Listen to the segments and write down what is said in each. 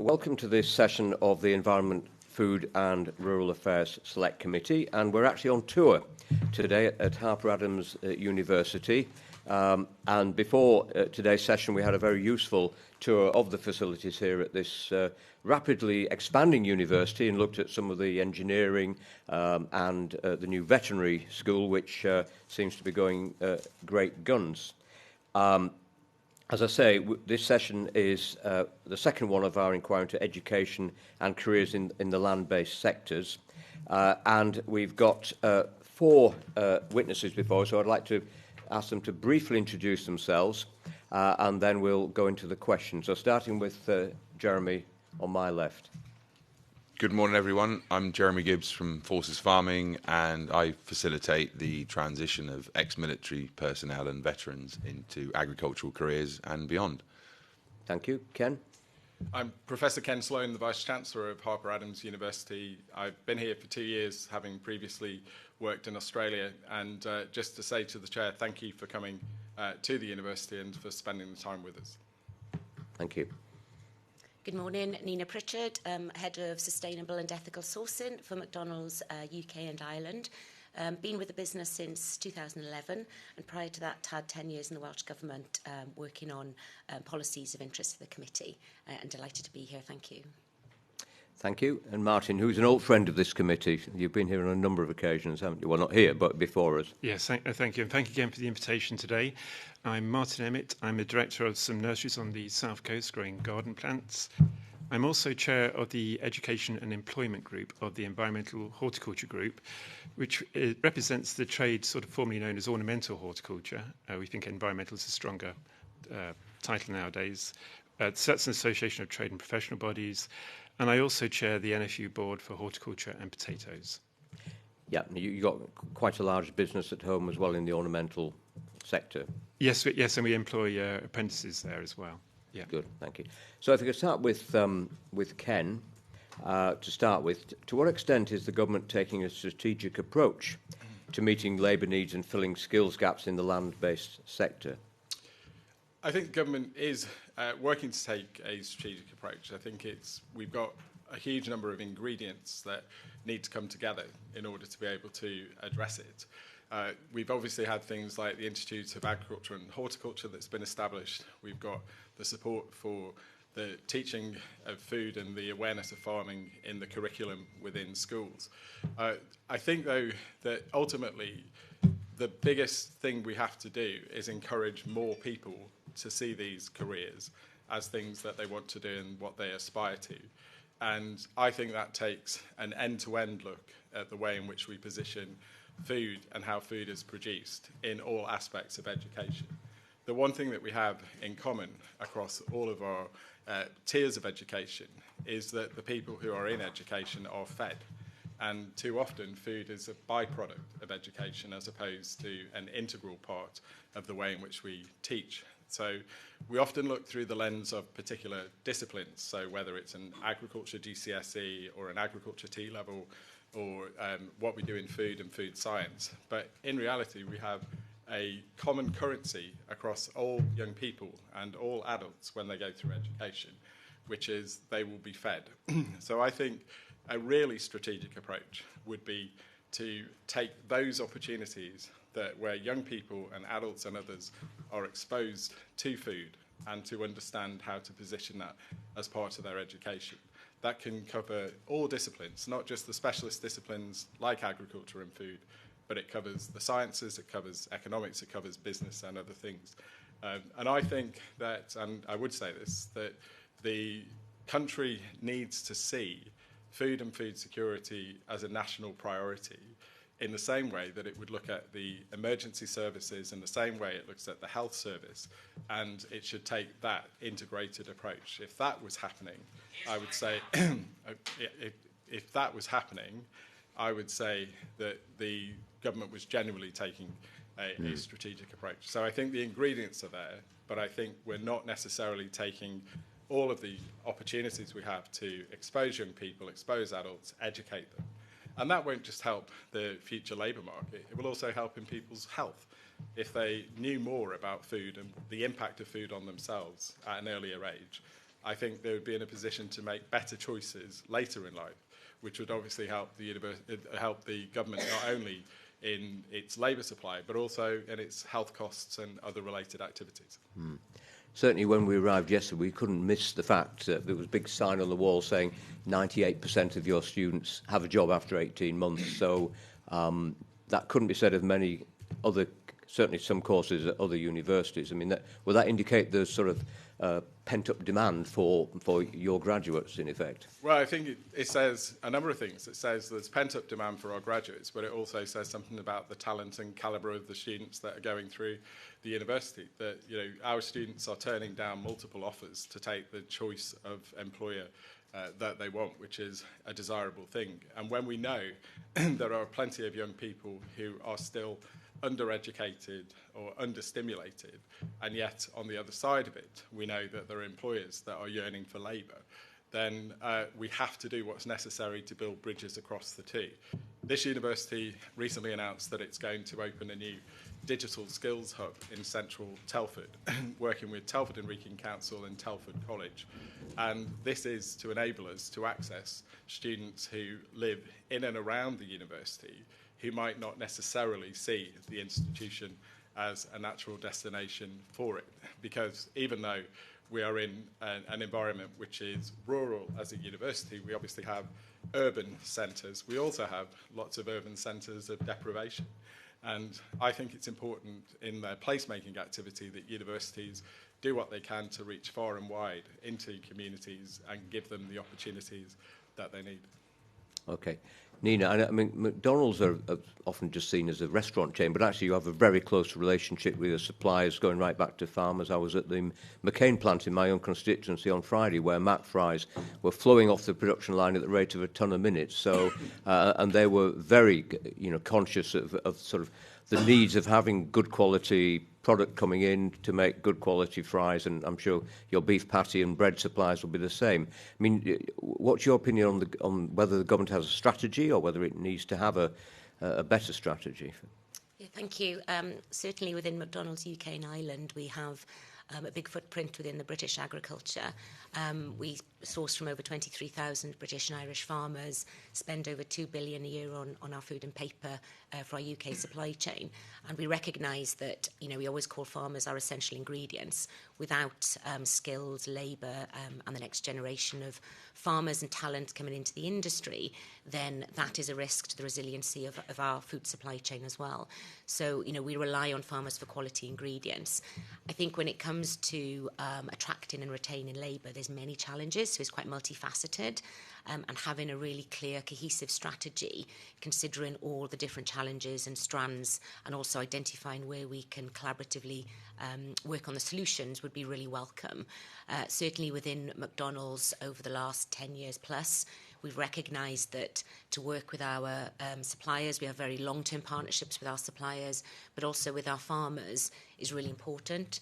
Welcome to this session of the Environment, Food and Rural Affairs Select Committee, and we're actually on tour today at Harper Adams University. And before today's session, we had a very useful tour of the facilities here at this rapidly expanding university and looked at some of the engineering and the new veterinary school, which seems to be going great guns. As I say, this session is the second one of our inquiry into education and careers in the land-based sectors. And we've got four witnesses before, so I'd like to ask them to briefly introduce themselves, and then we'll go into the questions. So starting with Jeremy on my left. Good morning, everyone. I'm Jeremy Gibbs from Forces Farming, and I facilitate the transition of ex-military personnel and veterans into agricultural careers and beyond. Thank you. Ken? I'm Professor Ken Sloan, the Vice-Chancellor of Harper Adams University. I've been here for 2 years, having previously worked in Australia. And just to say to the Chair, thank you for coming to the university and for spending the time with us. Thank you. Good morning, Nina Prichard, Head of Sustainable and Ethical Sourcing for McDonald's UK and Ireland. Been with the business since 2011, and prior to that had 10 years in the Welsh Government working on policies of interest to the committee. And delighted to be here. Thank you. Thank you. And Martin, who's an old friend of this committee. You've been here on a number of occasions, haven't you? Well, not here, but before us. Yes, thank you. And thank you again for the invitation today. I'm Martin Emmett. I'm the director of some nurseries on the South Coast growing garden plants. I'm also chair of the Education and Employment Group of the Environmental Horticulture Group, which represents the trade sort of formerly known as ornamental horticulture. We think environmental is a stronger title nowadays. So that's an association of trade and professional bodies. And I also chair the NFU board for horticulture and potatoes. Yeah, you got quite a large business at home as well in the ornamental sector. Yes, and we employ apprentices there as well. Yeah. Good, thank you. So if we could start with Ken, to start with, to what extent is the government taking a strategic approach to meeting labour needs and filling skills gaps in the land-based sector? I think the government is working to take a strategic approach. I think we've got a huge number of ingredients that need to come together in order to be able to address it. We've obviously had things like the Institute of Agriculture and Horticulture that's been established. We've got the support for the teaching of food and the awareness of farming in the curriculum within schools. I think, though, that ultimately the biggest thing we have to do is encourage more people to see these careers as things that they want to do and what they aspire to. And I think that takes an end-to-end look at the way in which we position food and how food is produced in all aspects of education. The one thing that we have in common across all of our tiers of education is that the people who are in education are fed. And too often, food is a byproduct of education as opposed to an integral part of the way in which we teach. So we often look through the lens of particular disciplines, so whether it's an agriculture GCSE or an agriculture T-level, or what we do in food and food science. But in reality, we have a common currency across all young people and all adults when they go through education, which is they will be fed. So I think a really strategic approach would be to take those opportunities where young people and adults and others are exposed to food and to understand how to position that as part of their education. That can cover all disciplines, not just the specialist disciplines like agriculture and food, but it covers the sciences, it covers economics, it covers business and other things. And I think that, and I would say this, that the country needs to see food and food security as a national priority in the same way that it would look at the emergency services, in the same way it looks at the health service, and it should take that integrated approach. If that was happening, I would say, if that was happening, I would say that the government was genuinely taking a strategic approach. So I think the ingredients are there, but I think we're not necessarily taking all of the opportunities we have to expose young people, expose adults, educate them. And that won't just help the future labour market, it will also help in people's health. If they knew more about food and the impact of food on themselves at an earlier age, I think they would be in a position to make better choices later in life, which would obviously help the government not only in its labour supply, but also in its health costs and other related activities. Certainly when we arrived yesterday, we couldn't miss the fact that there was a big sign on the wall saying 98% of your students have a job after 18 months. So that couldn't be said of many other, certainly some courses at other universities. I mean, will that indicate there's sort of pent-up demand for your graduates, in effect? Well, I think it says a number of things. It says there's pent-up demand for our graduates, but it also says something about the talent and calibre of the students that are going through the university. That, you know, our students are turning down multiple offers to take the choice of employer that they want, which is a desirable thing. And when we know there are plenty of young people who are still undereducated or understimulated, and yet on the other side of it we know that there are employers that are yearning for labour, then we have to do what's necessary to build bridges across the two. This university recently announced that it's going to open a new digital skills hub in central Telford, working with Telford and Wrekin Council and Telford College. And this is to enable us to access students who live in and around the university who might not necessarily see the institution as a natural destination for it. Because even though we are in an environment which is rural as a university, we obviously have urban centres. We also have lots of urban centres of deprivation. And I think it's important in their placemaking activity that universities do what they can to reach far and wide into communities and give them the opportunities that they need. Okay. Nina, I mean, McDonald's are often just seen as a restaurant chain, but actually you have a very close relationship with your suppliers going right back to farmers. I was at the McCain plant in my own constituency on Friday where Mac fries were flowing off the production line at the rate of a tonne a minute. So, and they were very, conscious of sort of the needs of having good quality product coming in to make good quality fries, and I'm sure your beef patty and bread supplies will be the same. I mean, what's your opinion on whether the government has a strategy or whether it needs to have a better strategy? Yeah, thank you. Certainly within McDonald's UK and Ireland, we have a big footprint within the British agriculture. We source from over 23,000 British and Irish farmers, spend over $2 billion a year on our food and paper for our UK supply chain. And we recognise that, we always call farmers our essential ingredients. Without skilled labour and the next generation of farmers and talent coming into the industry, then that is a risk to the resiliency of our food supply chain as well. So, we rely on farmers for quality ingredients. I think when it comes to attracting and retaining labour, there's many challenges, so it's quite multifaceted, and having a really clear, cohesive strategy, considering all the different challenges and strands, and also identifying where we can collaboratively work on the solutions would be really welcome. Certainly within McDonald's over the last 10 years plus, we've recognised that to work with our suppliers, we have very long-term partnerships with our suppliers, but also with our farmers is really important.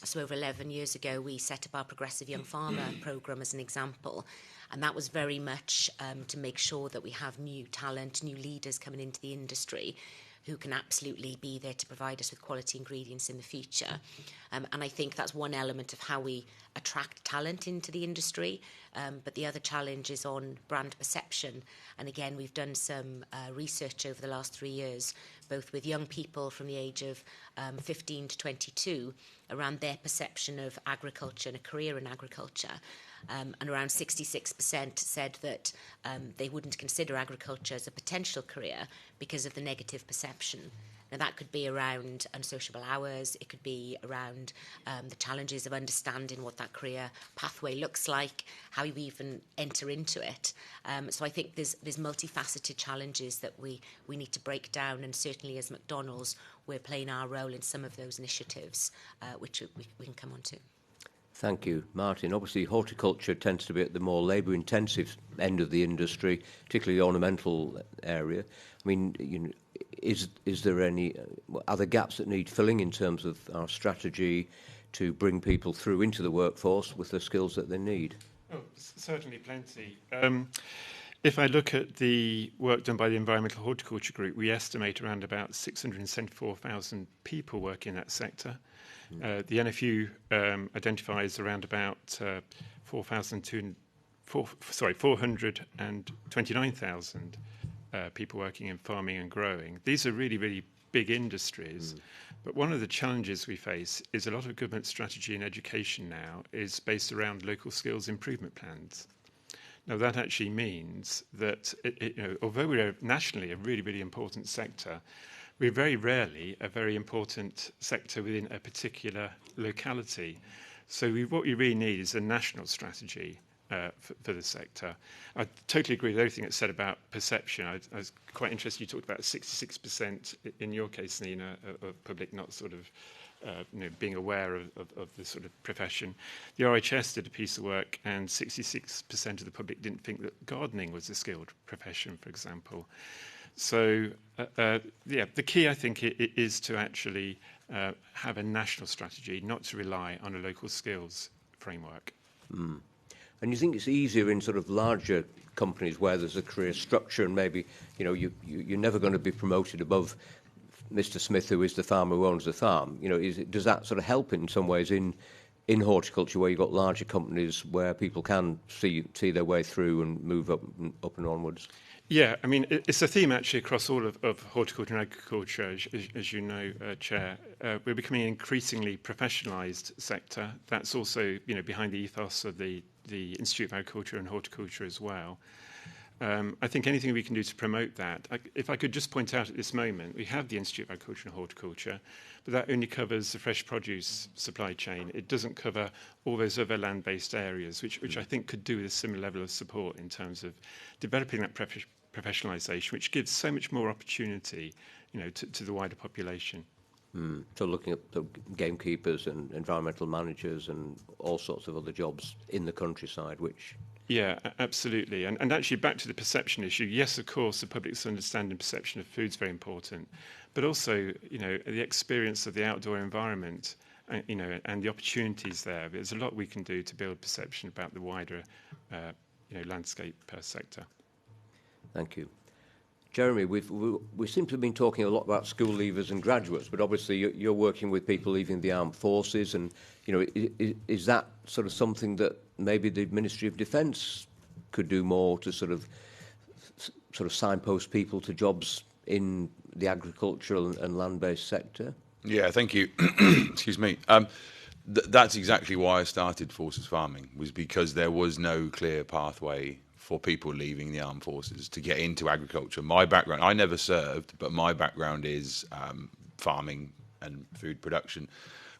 So over 11 years ago, we set up our Progressive Young Farmer programme as an example. And that was very much to make sure that we have new talent, new leaders coming into the industry who can absolutely be there to provide us with quality ingredients in the future. And I think that's one element of how we attract talent into the industry. But the other challenge is on brand perception. And again, we've done some research over the last 3 years, both with young people from the age of 15 to 22, around their perception of agriculture and a career in agriculture. And around 66% said that they wouldn't consider agriculture as a potential career because of the negative perception. Now, that could be around unsociable hours. It could be around the challenges of understanding what that career pathway looks like, how you even enter into it. So I think there's multifaceted challenges that we need to break down, and certainly as McDonald's, we're playing our role in some of those initiatives, which we can come on to. Thank you, Martin. Obviously, horticulture tends to be at the more labour-intensive end of the industry, particularly the ornamental area. I mean, is there any other gaps that need filling in terms of our strategy to bring people through into the workforce with the skills that they need? Oh, certainly plenty. If I look at the work done by the Environmental Horticulture Group, we estimate around about 674,000 people work in that sector. The NFU identifies around about 429,000 people working in farming and growing. These are really, really big industries. But one of the challenges we face is a lot of government strategy in education now is based around local skills improvement plans. Now, that actually means that, although we're nationally a really, really important sector, we're very rarely a very important sector within a particular locality. So what we really need is a national strategy for the sector. I totally agree with everything that's said about perception. I was quite interested, you talked about 66% in your case, Nina, of public not sort of being aware of this sort of profession. The RHS did a piece of work and 66% of the public didn't think that gardening was a skilled profession, for example. So, the key, I think, is to actually have a national strategy, not to rely on a local skills framework. And you think it's easier in sort of larger companies where there's a career structure and maybe, you're never going to be promoted above Mr. Smith, who is the farmer who owns the farm. Does that sort of help in some ways in horticulture, where you've got larger companies where people can see their way through and move up and onwards? Yeah, I mean, it's a theme actually across all of horticulture and agriculture, as you know, Chair. We're becoming an increasingly professionalised sector. That's also, behind the ethos of the Institute of Agriculture and Horticulture as well. I think anything we can do to promote that. If I could just point out at this moment, we have the Institute of Agriculture and Horticulture, but that only covers the fresh produce supply chain. It doesn't cover all those other land-based areas, which I think could do with a similar level of support in terms of developing that professionalisation, which gives so much more opportunity, to the wider population. So looking at the gamekeepers and environmental managers and all sorts of other jobs in the countryside, which... Yeah, absolutely. And actually back to the perception issue, yes, of course, the public's understanding and perception of food is very important, but also, the experience of the outdoor environment, and the opportunities there. There's a lot we can do to build perception about the wider, landscape sector. Thank you. Jeremy, we seem to have been talking a lot about school leavers and graduates, but obviously you're working with people leaving the armed forces, and is that sort of something that maybe the Ministry of Defence could do more to sort of signpost people to jobs in the agricultural and land-based sector? Yeah, thank you. Excuse me. That's exactly why I started Forces Farming, was because there was no clear pathway for people leaving the armed forces to get into agriculture. My background, I never served, but my background is farming and food production,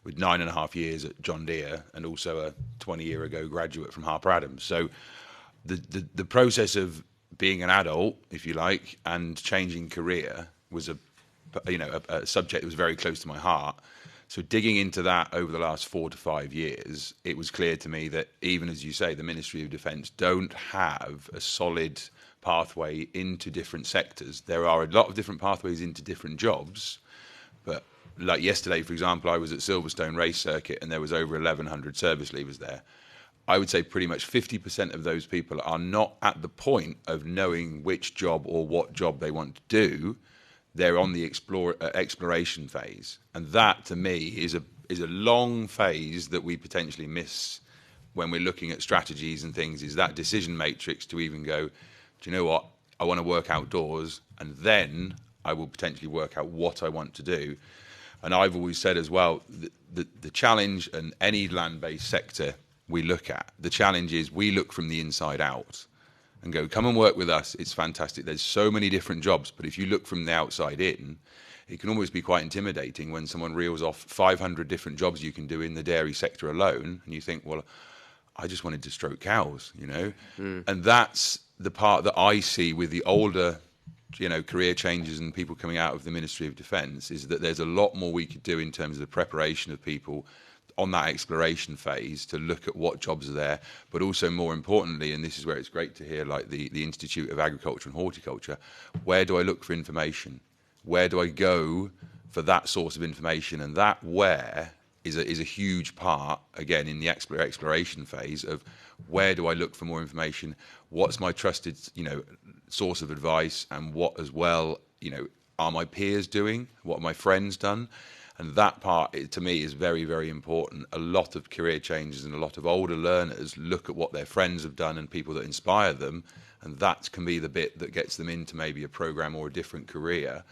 with 9.5 years at John Deere and also a 20-year ago graduate from Harper. So the process of being an adult, if you like, and changing career was a subject that was very close to my heart. So digging into that over the last 4 to 5 years, it was clear to me that even as you say, the Ministry of Defence don't have a solid pathway into different sectors. There are a lot of different pathways into different jobs, but like yesterday, for example, I was at Silverstone Race Circuit and there was over 1,100 service leavers there. I would say pretty much 50% of those people are not at the point of knowing which job or what job they want to do. They're on the exploration phase, and that to me is a long phase that we potentially miss when we're looking at strategies and things. Is that decision matrix to even go, do you know what, I want to work outdoors, and then I will potentially work out what I want to do. And I've always said as well, the challenge in any land-based sector we look at, the challenge is we look from the inside out and go, come and work with us, it's fantastic. There's so many different jobs, but if you look from the outside in, it can almost be quite intimidating when someone reels off 500 different jobs you can do in the dairy sector alone, and you think, well, I just wanted to stroke cows, And that's the part that I see with the older, career changes and people coming out of the Ministry of Defence, is that there's a lot more we could do in terms of the preparation of people on that exploration phase to look at what jobs are there, but also more importantly, and this is where it's great to hear like the Institute of Agriculture and Horticulture, where do I look for information? Where do I go for that source of information? And that where is a huge part, again, in the exploration phase of where do I look for more information, what's my trusted, source of advice, and what as well, are my peers doing, what have my friends done? And that part, to me, is very, very important. A lot of career changes and a lot of older learners look at what their friends have done and people that inspire them, and that can be the bit that gets them into maybe a program or a different career.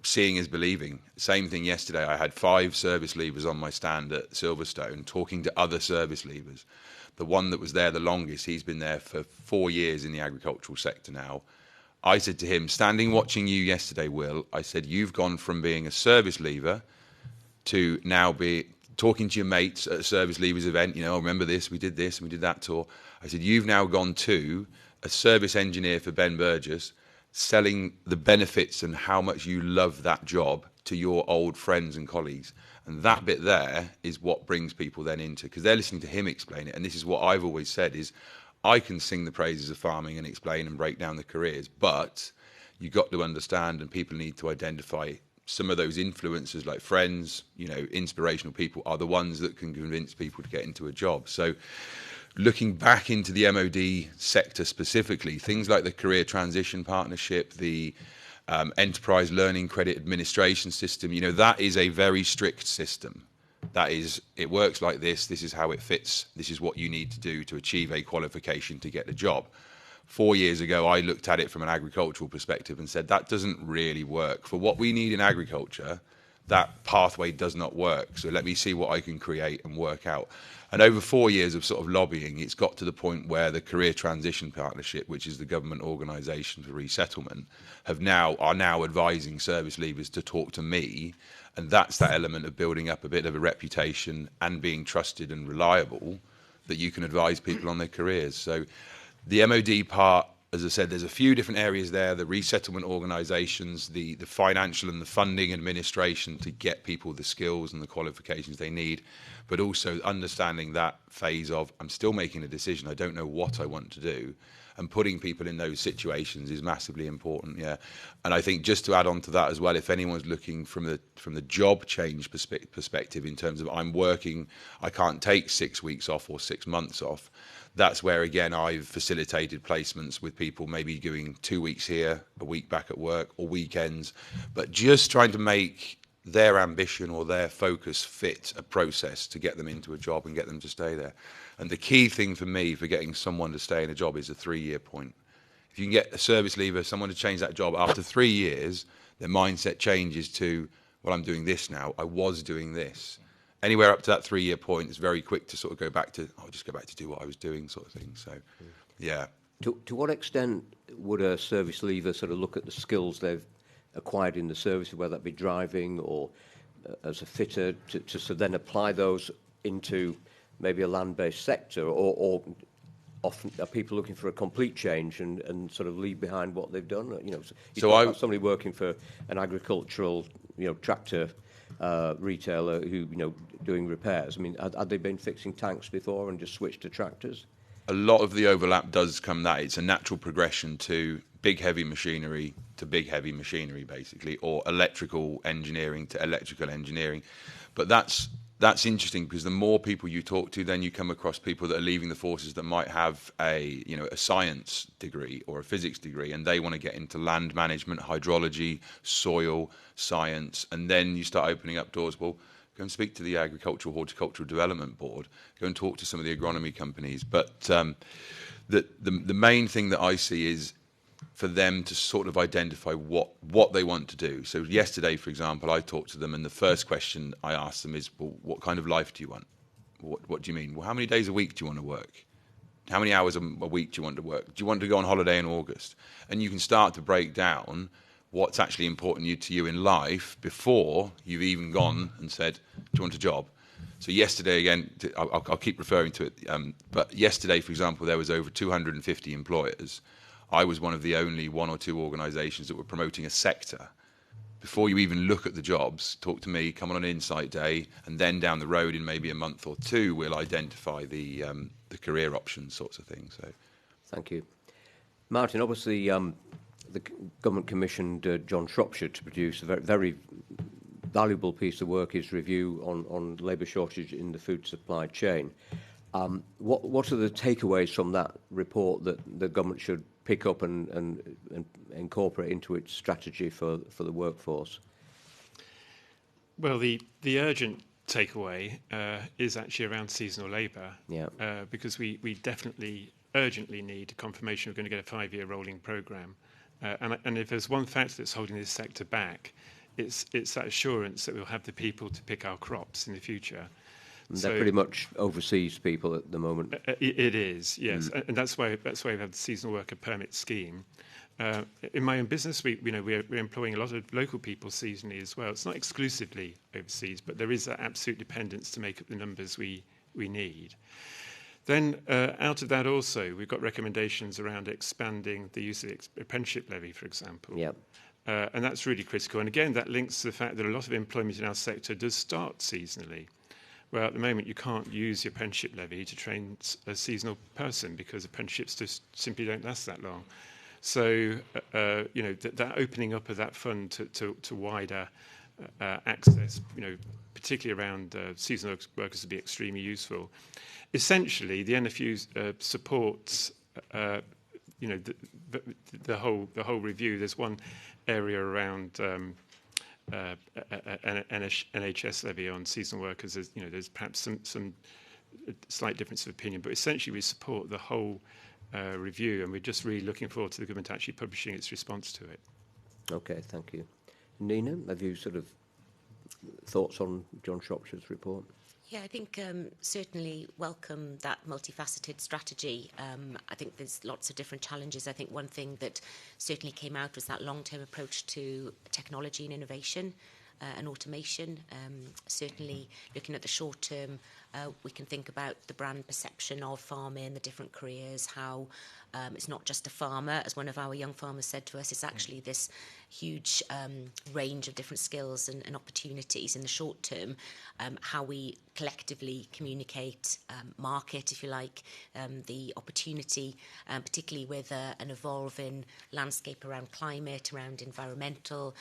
Seeing is believing. Same thing yesterday. I had 5 service leavers on my stand at Silverstone talking to other service leavers. The one that was there the longest, he's been there for 4 years in the agricultural sector now. I said to him, standing watching you yesterday, Will, I said, you've gone from being a service leaver to now be talking to your mates at a service leavers event, remember this, we did that tour. I said, you've now gone to a service engineer for Ben Burgess, selling the benefits and how much you love that job to your old friends and colleagues. And that bit there is what brings people then into, because they're listening to him explain it. And this is what I've always said is, I can sing the praises of farming and explain and break down the careers, but you've got to understand, and people need to identify some of those influencers like friends, inspirational people are the ones that can convince people to get into a job. So looking back into the MOD sector specifically, things like the Career Transition Partnership, the Enterprise Learning Credit Administration System, that is a very strict system. That is, it works like this is how it fits, this is what you need to do to achieve a qualification to get a job. 4 years ago, I looked at it from an agricultural perspective and said, that doesn't really work. For what we need in agriculture, that pathway does not work. So let me see what I can create and work out. And over 4 years of sort of lobbying, it's got to the point where the Career Transition Partnership, which is the government organisation for resettlement, are now advising service leavers to talk to me. And that's that element of building up a bit of a reputation and being trusted and reliable that you can advise people on their careers. So the MOD part, as I said, there's a few different areas there, the resettlement organisations, the financial and the funding administration to get people the skills and the qualifications they need, but also understanding that phase of, I'm still making a decision, I don't know what I want to do, and putting people in those situations is massively important, yeah. And I think just to add on to that as well, if anyone's looking from the job change perspective in terms of I'm working, I can't take 6 weeks off or 6 months off, that's where, again, I've facilitated placements with people maybe doing 2 weeks here, a week back at work, or weekends, but just trying to make their ambition or their focus fit a process to get them into a job and get them to stay there. And the key thing for me for getting someone to stay in a job is a 3-year point. If you can get a service leaver, someone to change that job, after 3 years, their mindset changes to, well, I'm doing this now, I was doing this. Anywhere up to that 3-year point, it's very quick to sort of go back to, I'll just go back to do what I was doing sort of thing. So, yeah. To what extent would a service leaver sort of look at the skills they've acquired in the service, whether that be driving or as a fitter, to so then apply those into maybe a land-based sector, or often are people looking for a complete change and sort of leave behind what they've done? Somebody working for an agricultural, tractor retailer who, doing repairs. I mean, had they been fixing tanks before and just switched to tractors? A lot of the overlap does come that it's a natural progression to big heavy machinery to big heavy machinery, basically, or electrical engineering to electrical engineering. But that's interesting, because the more people you talk to, then you come across people that are leaving the forces that might have a science degree or a physics degree, and they want to get into land management, hydrology, soil science, and then you start opening up doors. Well, go and speak to the Agricultural Horticultural Development Board, go and talk to some of the agronomy companies. But the main thing that I see is for them to sort of identify what they want to do. So yesterday, for example, I talked to them, and the first question I asked them is, well, what kind of life do you want? What do you mean? Well, how many days a week do you want to work? How many hours a week do you want to work? Do you want to go on holiday in August? And you can start to break down what's actually important to you in life before you've even gone and said, do you want a job? So yesterday, again, I'll keep referring to it, but yesterday, for example, there was over 250 employers. I was one of the only 1 or 2 organisations that were promoting a sector. Before you even look at the jobs, talk to me, come on an insight day, and then down the road in maybe a month or 2, we'll identify the career options sorts of things. So, thank you. Martin, obviously the government commissioned John Shropshire to produce a very valuable piece of work is review on labour shortage in the food supply chain. What are the takeaways from that report that the government should pick up and incorporate into its strategy for the workforce? Well, the urgent takeaway is actually around seasonal labour, because we definitely urgently need a confirmation we're going to get a 5-year rolling programme. And if there's one factor that's holding this sector back, it's that assurance that we'll have the people to pick our crops in the future. And they're pretty much overseas people at the moment. It is, yes, and that's why we have the seasonal worker permit scheme. In my own business, we're employing a lot of local people seasonally as well. It's not exclusively overseas, but there is that absolute dependence to make up the numbers we need. Then, out of that also, we've got recommendations around expanding the use of the apprenticeship levy, for example. Yeah. And that's really critical. And again, that links to the fact that a lot of employment in our sector does start seasonally. Well, at the moment, you can't use the apprenticeship levy to train a seasonal person because apprenticeships just simply don't last that long. So, that opening up of that fund to wider access, particularly around seasonal workers, would be extremely useful. Essentially, the NFU supports, the whole review. There's one area around NHS levy on seasonal workers. There's perhaps some slight difference of opinion, but essentially we support the whole review, and we're just really looking forward to the government actually publishing its response to it. Okay, thank you. Nina, have you sort of thoughts on John Shropshire's report? Yeah, I think certainly welcome that multifaceted strategy. I think there's lots of different challenges. I think one thing that certainly came out was that long-term approach to technology and innovation and automation. Certainly looking at the short term, we can think about the brand perception of farming, the different careers, how it's not just a farmer, as one of our young farmers said to us, it's actually this huge range of different skills and opportunities in the short term, how we collectively communicate, market, if you like, the opportunity, particularly with an evolving landscape around climate, around environmental.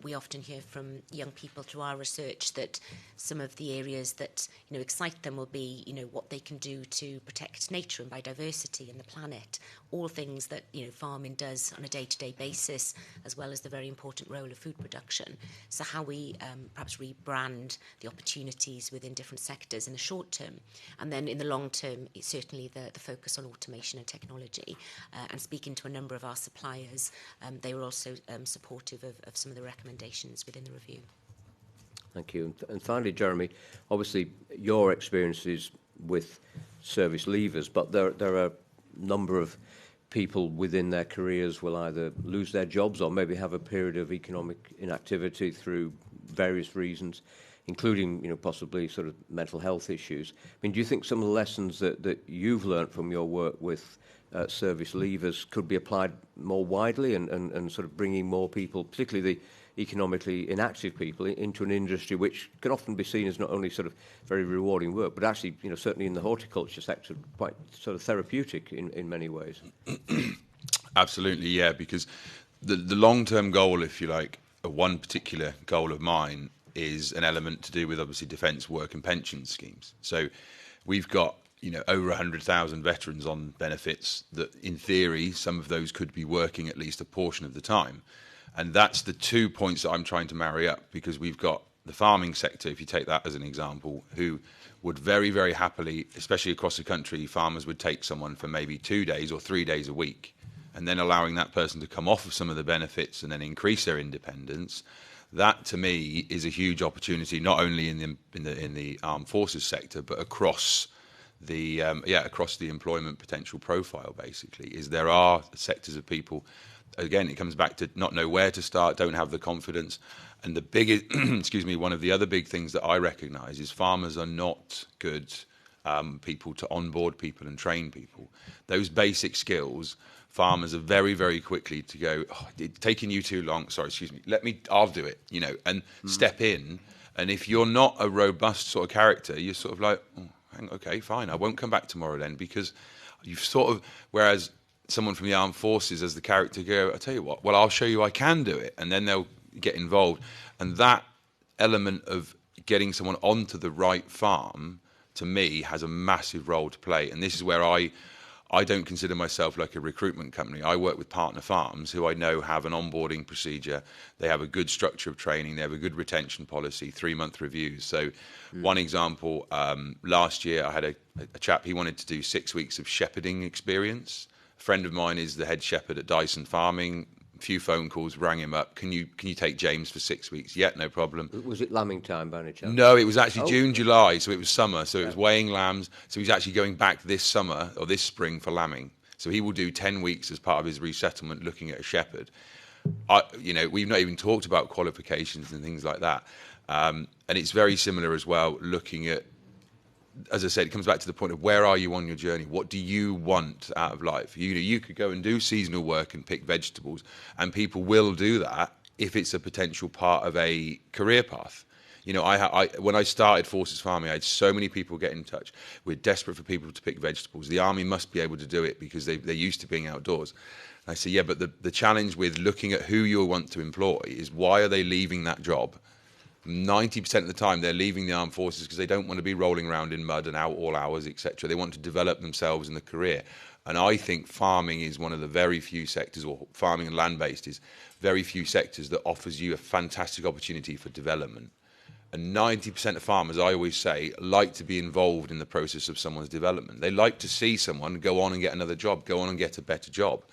We often hear from young people through our research that some of the areas that excite them will be what they can do to protect nature and biodiversity and the planet, all things that farming does on a day-to-day basis, as well as the very important role of food production. So how we perhaps rebrand the opportunities within different sectors in the short term, and then in the long term, it's certainly the focus on automation and technology. And speaking to a number of our suppliers, they were also supportive of some of the recommendations within the review. Thank you. And finally, Jeremy, obviously your experiences with service leavers, but there are a number of people within their careers will either lose their jobs or maybe have a period of economic inactivity through various reasons, including possibly sort of mental health issues. I mean, do you think some of the lessons that you've learnt from your work with service leavers could be applied more widely and sort of bringing more people, particularly the economically inactive people, into an industry which can often be seen as not only sort of very rewarding work, but actually, certainly in the horticulture sector, quite sort of therapeutic in many ways? Absolutely, yeah, because the long-term goal, if you like, one particular goal of mine is an element to do with obviously defence work and pension schemes. So we've got over 100,000 veterans on benefits that, in theory, some of those could be working at least a portion of the time. And that's the 2 points that I'm trying to marry up, because we've got the farming sector, if you take that as an example, who would very, very happily, especially across the country, farmers would take someone for maybe 2 days or 3 days a week, and then allowing that person to come off of some of the benefits and then increase their independence. That, to me, is a huge opportunity, not only in the armed forces sector, but across the across the employment potential profile. Basically, there are sectors of people. Again, it comes back to not know where to start, don't have the confidence, and the biggest, one of the other big things that I recognise is farmers are not good people to onboard people and train people. Those basic skills, farmers are very, very quickly to go, it's taking you too long, I'll do it, and step in. And if you're not a robust sort of character, you're sort of like, okay, fine, I won't come back tomorrow then, because you've sort of, whereas someone from the armed forces as the character go, I tell you what, well, I'll show you I can do it, and then they'll get involved. And that element of getting someone onto the right farm, to me, has a massive role to play. And this is where I don't consider myself like a recruitment company. I work with partner farms who I know have an onboarding procedure. They have a good structure of training. They have a good retention policy, 3-month reviews. So one example, last year I had a chap, he wanted to do 6 weeks of shepherding experience. A friend of mine is the head shepherd at Dyson Farming. A few phone calls, rang him up. Can you take James for 6 weeks? Yeah, no problem. Was it lambing time by any chance? No, it was actually June, July, so it was summer. So it was weighing lambs. So he's actually going back this summer or this spring for lambing. So he will do 10 weeks as part of his resettlement looking at a shepherd. We've not even talked about qualifications and things like that. And it's very similar as well, looking at, as I said, it comes back to the point of where are you on your journey? What do you want out of life? You could go and do seasonal work and pick vegetables, and people will do that if it's a potential part of a career path. When I started Forces Farming, I had so many people get in touch. We're desperate for people to pick vegetables. The army must be able to do it because they're used to being outdoors. And I say, yeah, but the challenge with looking at who you want to employ is why are they leaving that job? 90% of the time they're leaving the armed forces because they don't want to be rolling around in mud and out all hours, etc. They want to develop themselves in the career. And I think farming is one of the very few sectors, or farming and land-based is very few sectors that offers you a fantastic opportunity for development. And 90% of farmers, I always say, like to be involved in the process of someone's development. They like to see someone go on and get another job, go on and get a better job.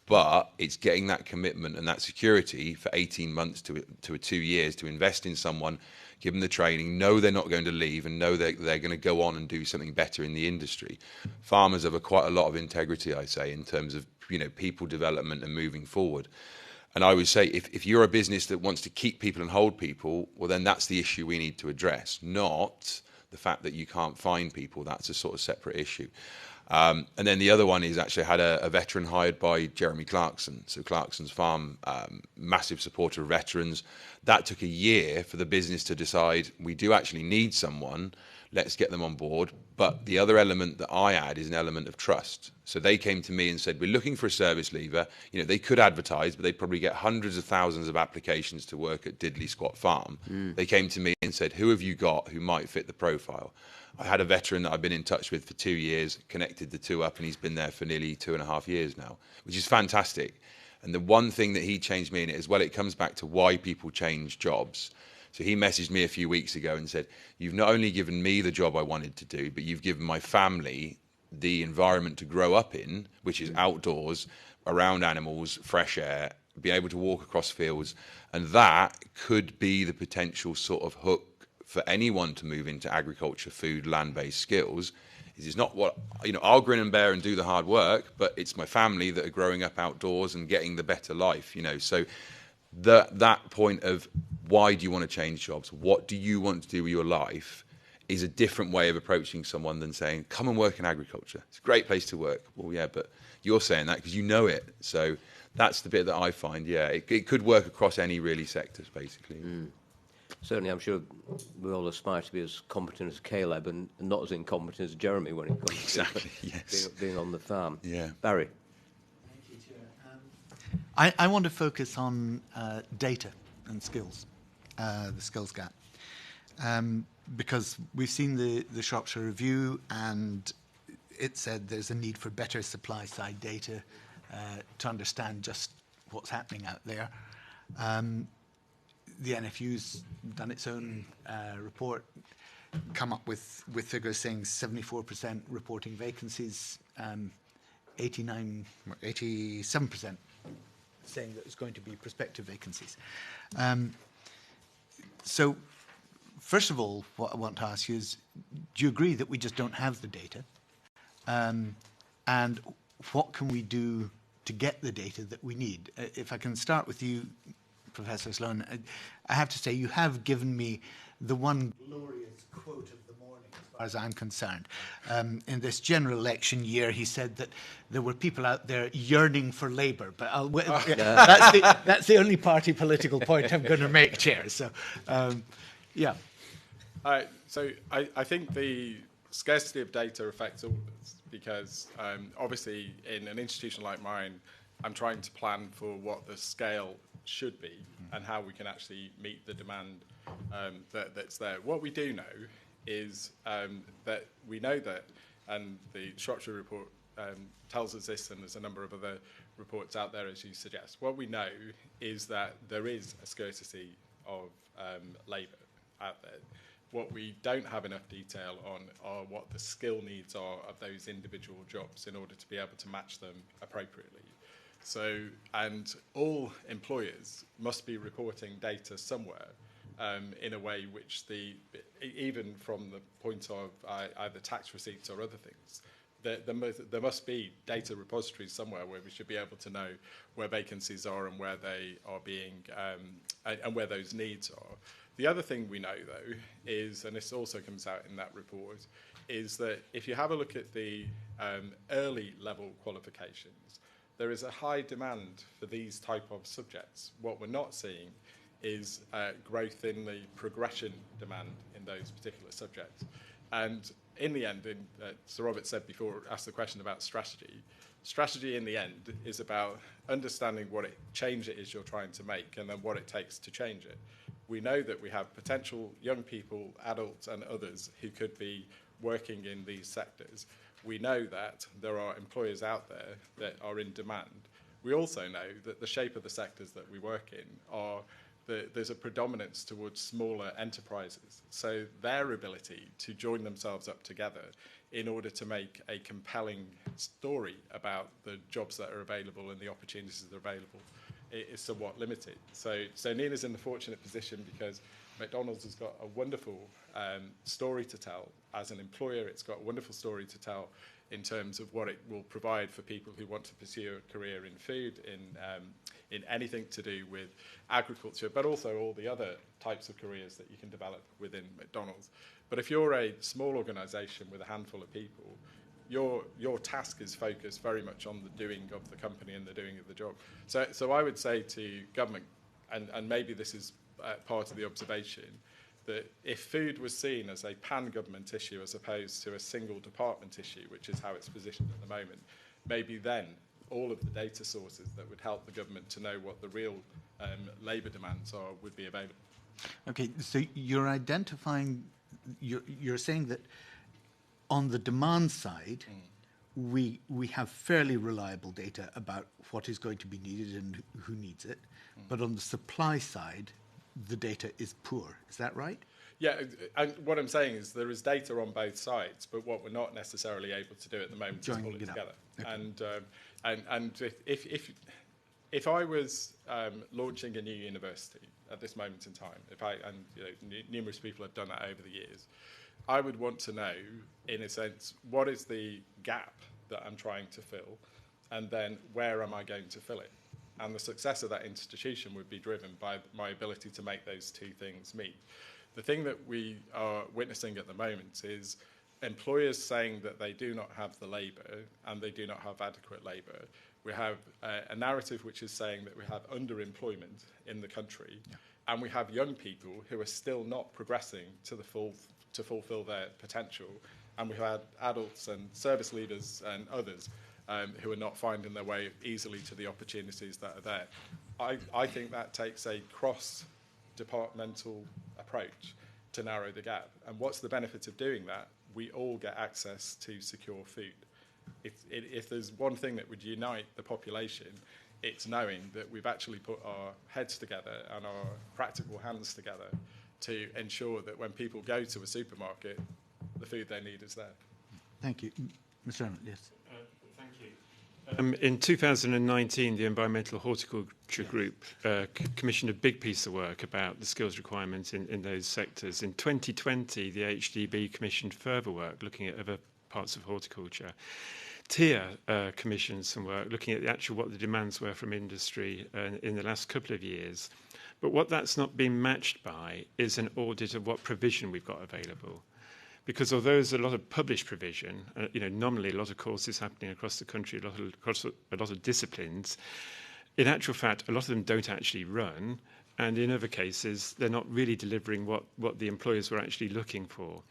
But it's getting that commitment and that security for 18 months to 2 years to invest in someone, give them the training, know they're not going to leave, and know they're going to go on and do something better in the industry. Farmers have quite a lot of integrity, I say, in terms of people development and moving forward. And I would say if you're a business that wants to keep people and hold people, well, then that's the issue we need to address, not the fact that you can't find people. That's a sort of separate issue. And then the other one is actually I had a veteran hired by Jeremy Clarkson. So Clarkson's Farm, massive supporter of veterans. That took a year for the business to decide we do actually need someone. Let's get them on board. But the other element that I add is an element of trust. So they came to me and said, we're looking for a service leaver. They could advertise, but they'd probably get hundreds of thousands of applications to work at Diddley Squat Farm. They came to me and said, who have you got who might fit the profile? I had a veteran that I've been in touch with for 2 years, connected the two up, and he's been there for nearly 2.5 years now, which is fantastic. And the one thing that he changed me in it as well, it comes back to why people change jobs. So he messaged me a few weeks ago and said, you've not only given me the job I wanted to do, but you've given my family the environment to grow up in, which is outdoors, around animals, fresh air, be able to walk across fields. And that could be the potential sort of hook for anyone to move into agriculture, food, land-based skills. It's not what, I'll grin and bear and do the hard work, but it's my family that are growing up outdoors and getting the better life, So that point of why do you want to change jobs? What do you want to do with your life is a different way of approaching someone than saying, come and work in agriculture. It's a great place to work. Well, yeah, but you're saying that because you know it. So that's the bit that I find, it could work across any really sectors, basically. Certainly, I'm sure we all aspire to be as competent as Caleb and not as incompetent as Jeremy when it comes to being on the farm. Yeah. Barry. Thank you, Chair. I want to focus on data and skills, the skills gap, because we've seen the Shropshire Review, and it said there's a need for better supply-side data to understand just what's happening out there. The NFU's done its own report, come up with figures saying 74% reporting vacancies, 87% saying that it's going to be prospective vacancies. So, first of all, what I want to ask you is, do you agree that we just don't have the data? And what can we do to get the data that we need? If I can start with you, Professor Sloan, I have to say you have given me the one glorious quote of the morning, as far as I'm concerned. In this general election year, he said that there were people out there yearning for Labour, but that's the only party political point I'm going to make, Chair. So, yeah. So I think the scarcity of data affects all of us because obviously in an institution like mine, I'm trying to plan for what the scale should be and how we can actually meet the demand that's there. What we do know is that we know that, and the Shropshire report tells us this, and there's a number of other reports out there, as you suggest. What we know is that there is a scarcity of labour out there. What we don't have enough detail on are what the skill needs are of those individual jobs in order to be able to match them appropriately. So, and all employers must be reporting data somewhere in a way which even from the point of either tax receipts or other things, there must be data repositories somewhere where we should be able to know where vacancies are and where they are being, and where those needs are. The other thing we know, though, is, and this also comes out in that report, is that if you have a look at the early level qualifications, there is a high demand for these type of subjects. What we're not seeing is growth in the progression demand in those particular subjects. And in the end, Sir Robert said before, asked the question about strategy. Strategy in the end is about understanding what change it is you're trying to make and then what it takes to change it. We know that we have potential young people, adults and others who could be working in these sectors. We know that there are employers out there that are in demand. We also know that the shape of the sectors that we work in are there's a predominance towards smaller enterprises. So their ability to join themselves up together in order to make a compelling story about the jobs that are available and the opportunities that are available is somewhat limited. So Nina's in the fortunate position because McDonald's has got a wonderful story to tell as an employer. It's got a wonderful story to tell in terms of what it will provide for people who want to pursue a career in food, in anything to do with agriculture, but also all the other types of careers that you can develop within McDonald's. But if you're a small organisation with a handful of people, your task is focused very much on the doing of the company and the doing of the job. So I would say to government, and maybe this is part of the observation, that if food was seen as a pan-government issue as opposed to a single department issue, which is how it's positioned at the moment, maybe then all of the data sources that would help the government to know what the real labour demands are would be available. Okay, so you're identifying, you're saying that on the demand side, we have fairly reliable data about what is going to be needed and who needs it, but on the supply side, the data is poor. Is that right? Yeah, and what I'm saying is there is data on both sides, but what we're not necessarily able to do at the moment is pull it together. Okay. And if I was launching a new university at this moment in time, numerous people have done that over the years, I would want to know, in a sense, what is the gap that I'm trying to fill, and then where am I going to fill it? And the success of that institution would be driven by my ability to make those two things meet. The thing that we are witnessing at the moment is employers saying that they do not have the labour and they do not have adequate labour. We have a narrative which is saying that we have underemployment in the country, and we have young people who are still not progressing to fulfil their potential, and we've had adults and service leavers and others who are not finding their way easily to the opportunities that are there. I think that takes a cross-departmental approach to narrow the gap. And what's the benefit of doing that? We all get access to secure food. If there's one thing that would unite the population, it's knowing that we've actually put our heads together and our practical hands together to ensure that when people go to a supermarket, the food they need is there. Thank you. Mr. Emmett, yes. In 2019, the Environmental Horticulture Group commissioned a big piece of work about the skills requirements in those sectors. In 2020, the HDB commissioned further work looking at other parts of horticulture. TIA commissioned some work looking at what the demands were from industry in the last couple of years. But what that's not been matched by is an audit of what provision we've got available. Because although there's a lot of published provision, nominally a lot of courses happening across the country, across a lot of disciplines, in actual fact, a lot of them don't actually run, and in other cases, they're not really delivering what the employers were actually looking for.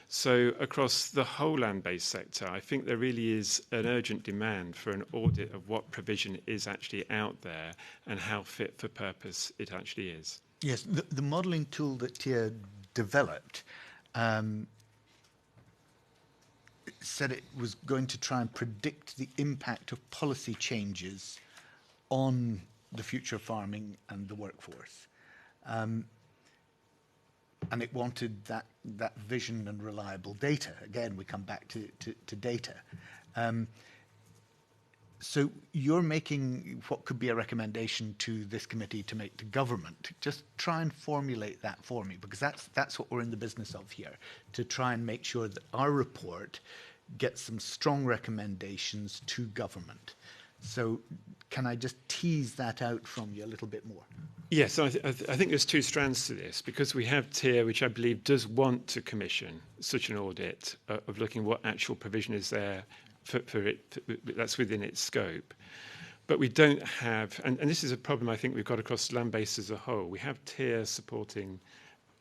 So across the whole land-based sector, I think there really is an urgent demand for an audit of what provision is actually out there and how fit for purpose it actually is. Yes, the modelling tool that Tia developed said it was going to try and predict the impact of policy changes on the future of farming and the workforce. And it wanted that vision and reliable data. Again, we come back to data. So you're making what could be a recommendation to this committee to make to government. Just try and formulate that for me, because that's what we're in the business of here, to try and make sure that our report gets some strong recommendations to government. So can I just tease that out from you a little bit more? Yes, I think there's two strands to this, because we have TIR, which I believe does want to commission such an audit of looking what actual provision is there for it, that's within its scope. But we don't have, and this is a problem I think we've got across land-based as a whole. We have TIR supporting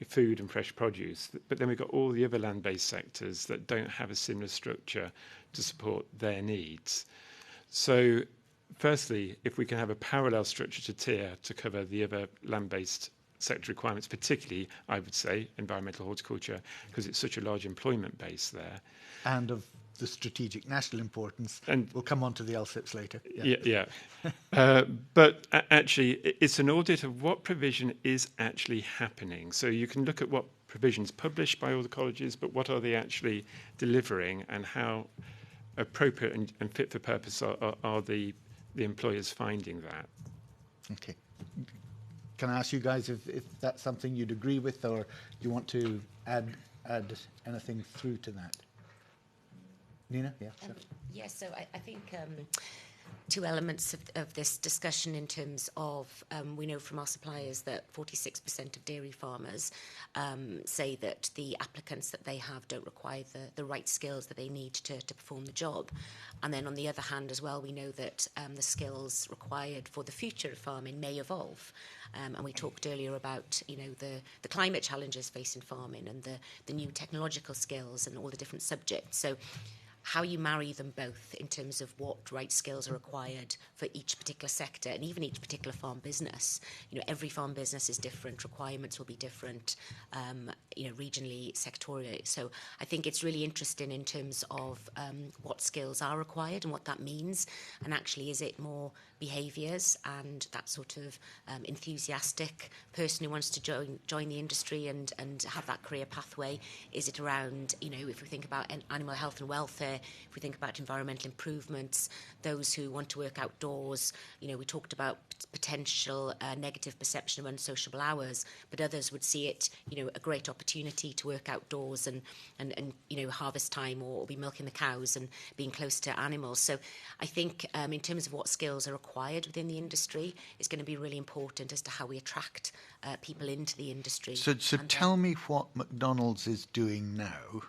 food and fresh produce, but then we've got all the other land-based sectors that don't have a similar structure to support their needs. So firstly, if we can have a parallel structure to TIR to cover the other land-based sector requirements, particularly, I would say, environmental horticulture, because it's such a large employment base there. And of the strategic national importance, and we'll come on to the LSIPs later. Yeah. But actually, it's an audit of what provision is actually happening. So you can look at what provisions published by all the colleges, but what are they actually delivering, and how appropriate and fit for purpose are the employers finding that. Okay. Can I ask you guys if that's something you'd agree with, or do you want to add anything through to that? Nina? Yeah, sure. Yes, so I think two elements of this discussion in terms of, we know from our suppliers that 46% of dairy farmers say that the applicants that they have don't require the right skills that they need to perform the job. And then on the other hand as well, we know that the skills required for the future of farming may evolve. And we talked earlier about, the climate challenges facing farming and the new technological skills and all the different subjects. So how you marry them both in terms of what right skills are required for each particular sector and even each particular farm business. Every farm business is different, requirements will be different, regionally, sectorially. So I think it's really interesting in terms of what skills are required and what that means. And actually, is it more behaviours and that sort of enthusiastic person who wants to join the industry and have that career pathway? Is it around, if we think about animal health and welfare, if we think about environmental improvements, those who want to work outdoors, we talked about potential negative perception of unsociable hours, but others would see it, a great opportunity to work outdoors and harvest time or be milking the cows and being close to animals. So I think in terms of what skills are required within the industry, it's going to be really important as to how we attract people into the industry. So tell me what McDonald's is doing now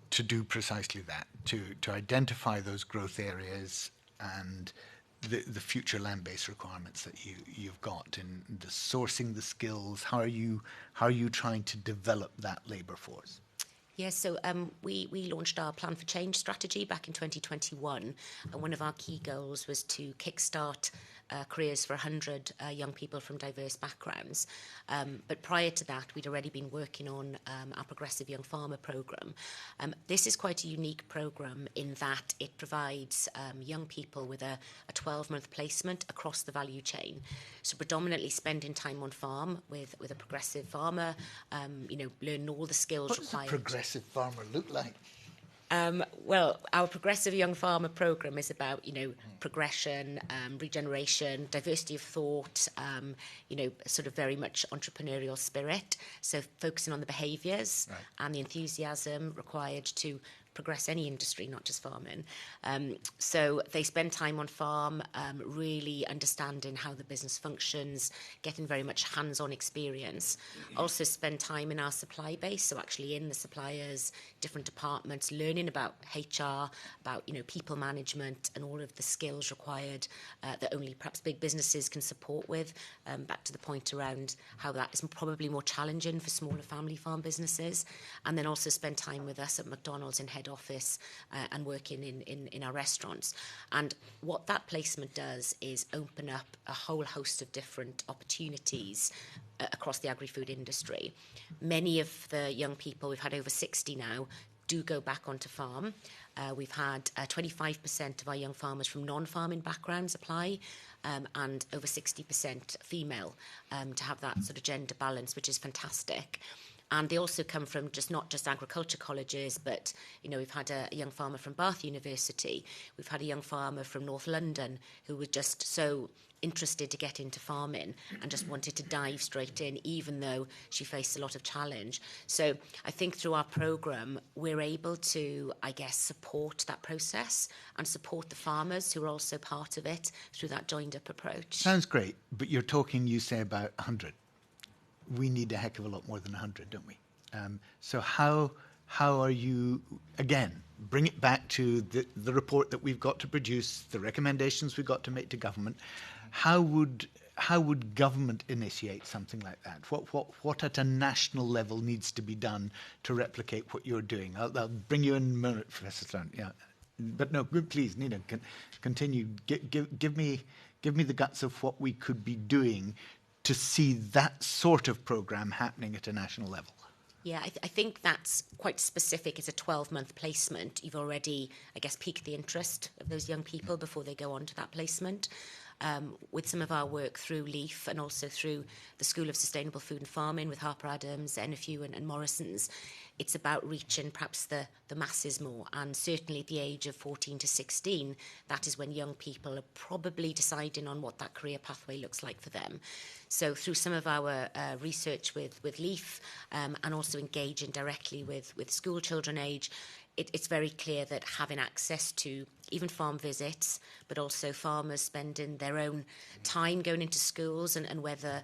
to do precisely that, to identify those growth areas and the future land-based requirements that you've got, and the sourcing the skills. How are you trying to develop that labour force? Yes, so we launched our Plan for Change strategy back in 2021, and one of our key goals was to kickstart careers for 100 young people from diverse backgrounds. But prior to that, we'd already been working on our Progressive Young Farmer programme. This is quite a unique programme in that it provides young people with a 12-month placement across the value chain. So predominantly spending time on farm with a progressive farmer, learning all the skills required. What does a progressive farmer look like? Well, our Progressive Young Farmer programme is about, progression, regeneration, diversity of thought, sort of very much entrepreneurial spirit. So focusing on the behaviours and the enthusiasm required to progress any industry, not just farming. So they spend time on farm, really understanding how the business functions, getting very much hands-on experience. Also spend time in our supply base, so actually in the suppliers, different departments, learning about HR, about people management and all of the skills required that only perhaps big businesses can support with. Back to the point around how that is probably more challenging for smaller family farm businesses. And then also spend time with us at McDonald's in head head office and working in our restaurants. And what that placement does is open up a whole host of different opportunities across the agri-food industry. Many of the young people, we've had over 60 now, do go back onto farm. We've had 25% of our young farmers from non-farming backgrounds apply, and over 60% female, to have that sort of gender balance, which is fantastic. And they also come from not just agriculture colleges, but, we've had a young farmer from Bath University. We've had a young farmer from North London who was just so interested to get into farming and just wanted to dive straight in, even though she faced a lot of challenge. So I think through our programme, we're able to, support that process and support the farmers who are also part of it through that joined-up approach. Sounds great, but you're talking, you say, about 100. We need a heck of a lot more than 100, don't we? So how are you, again, bring it back to the report that we've got to produce, the recommendations we've got to make to government. How would government initiate something like that? What at a national level needs to be done to replicate what you're doing? I'll bring you in a minute, Professor Sloan. Yeah, but no, please, Nina, continue. Give me the guts of what we could be doing to see that sort of program happening at a national level. Yeah, I think that's quite specific. It's a 12-month placement. You've already, piqued the interest of those young people before they go on to that placement. With some of our work through LEAF and also through the School of Sustainable Food and Farming with Harper Adams, NFU and Morrison's, it's about reaching perhaps the masses more. And certainly at the age of 14 to 16, that is when young people are probably deciding on what that career pathway looks like for them. So through some of our research with LEAF and also engaging directly with school children age, it's very clear that having access to even farm visits, but also farmers spending their own time going into schools and whether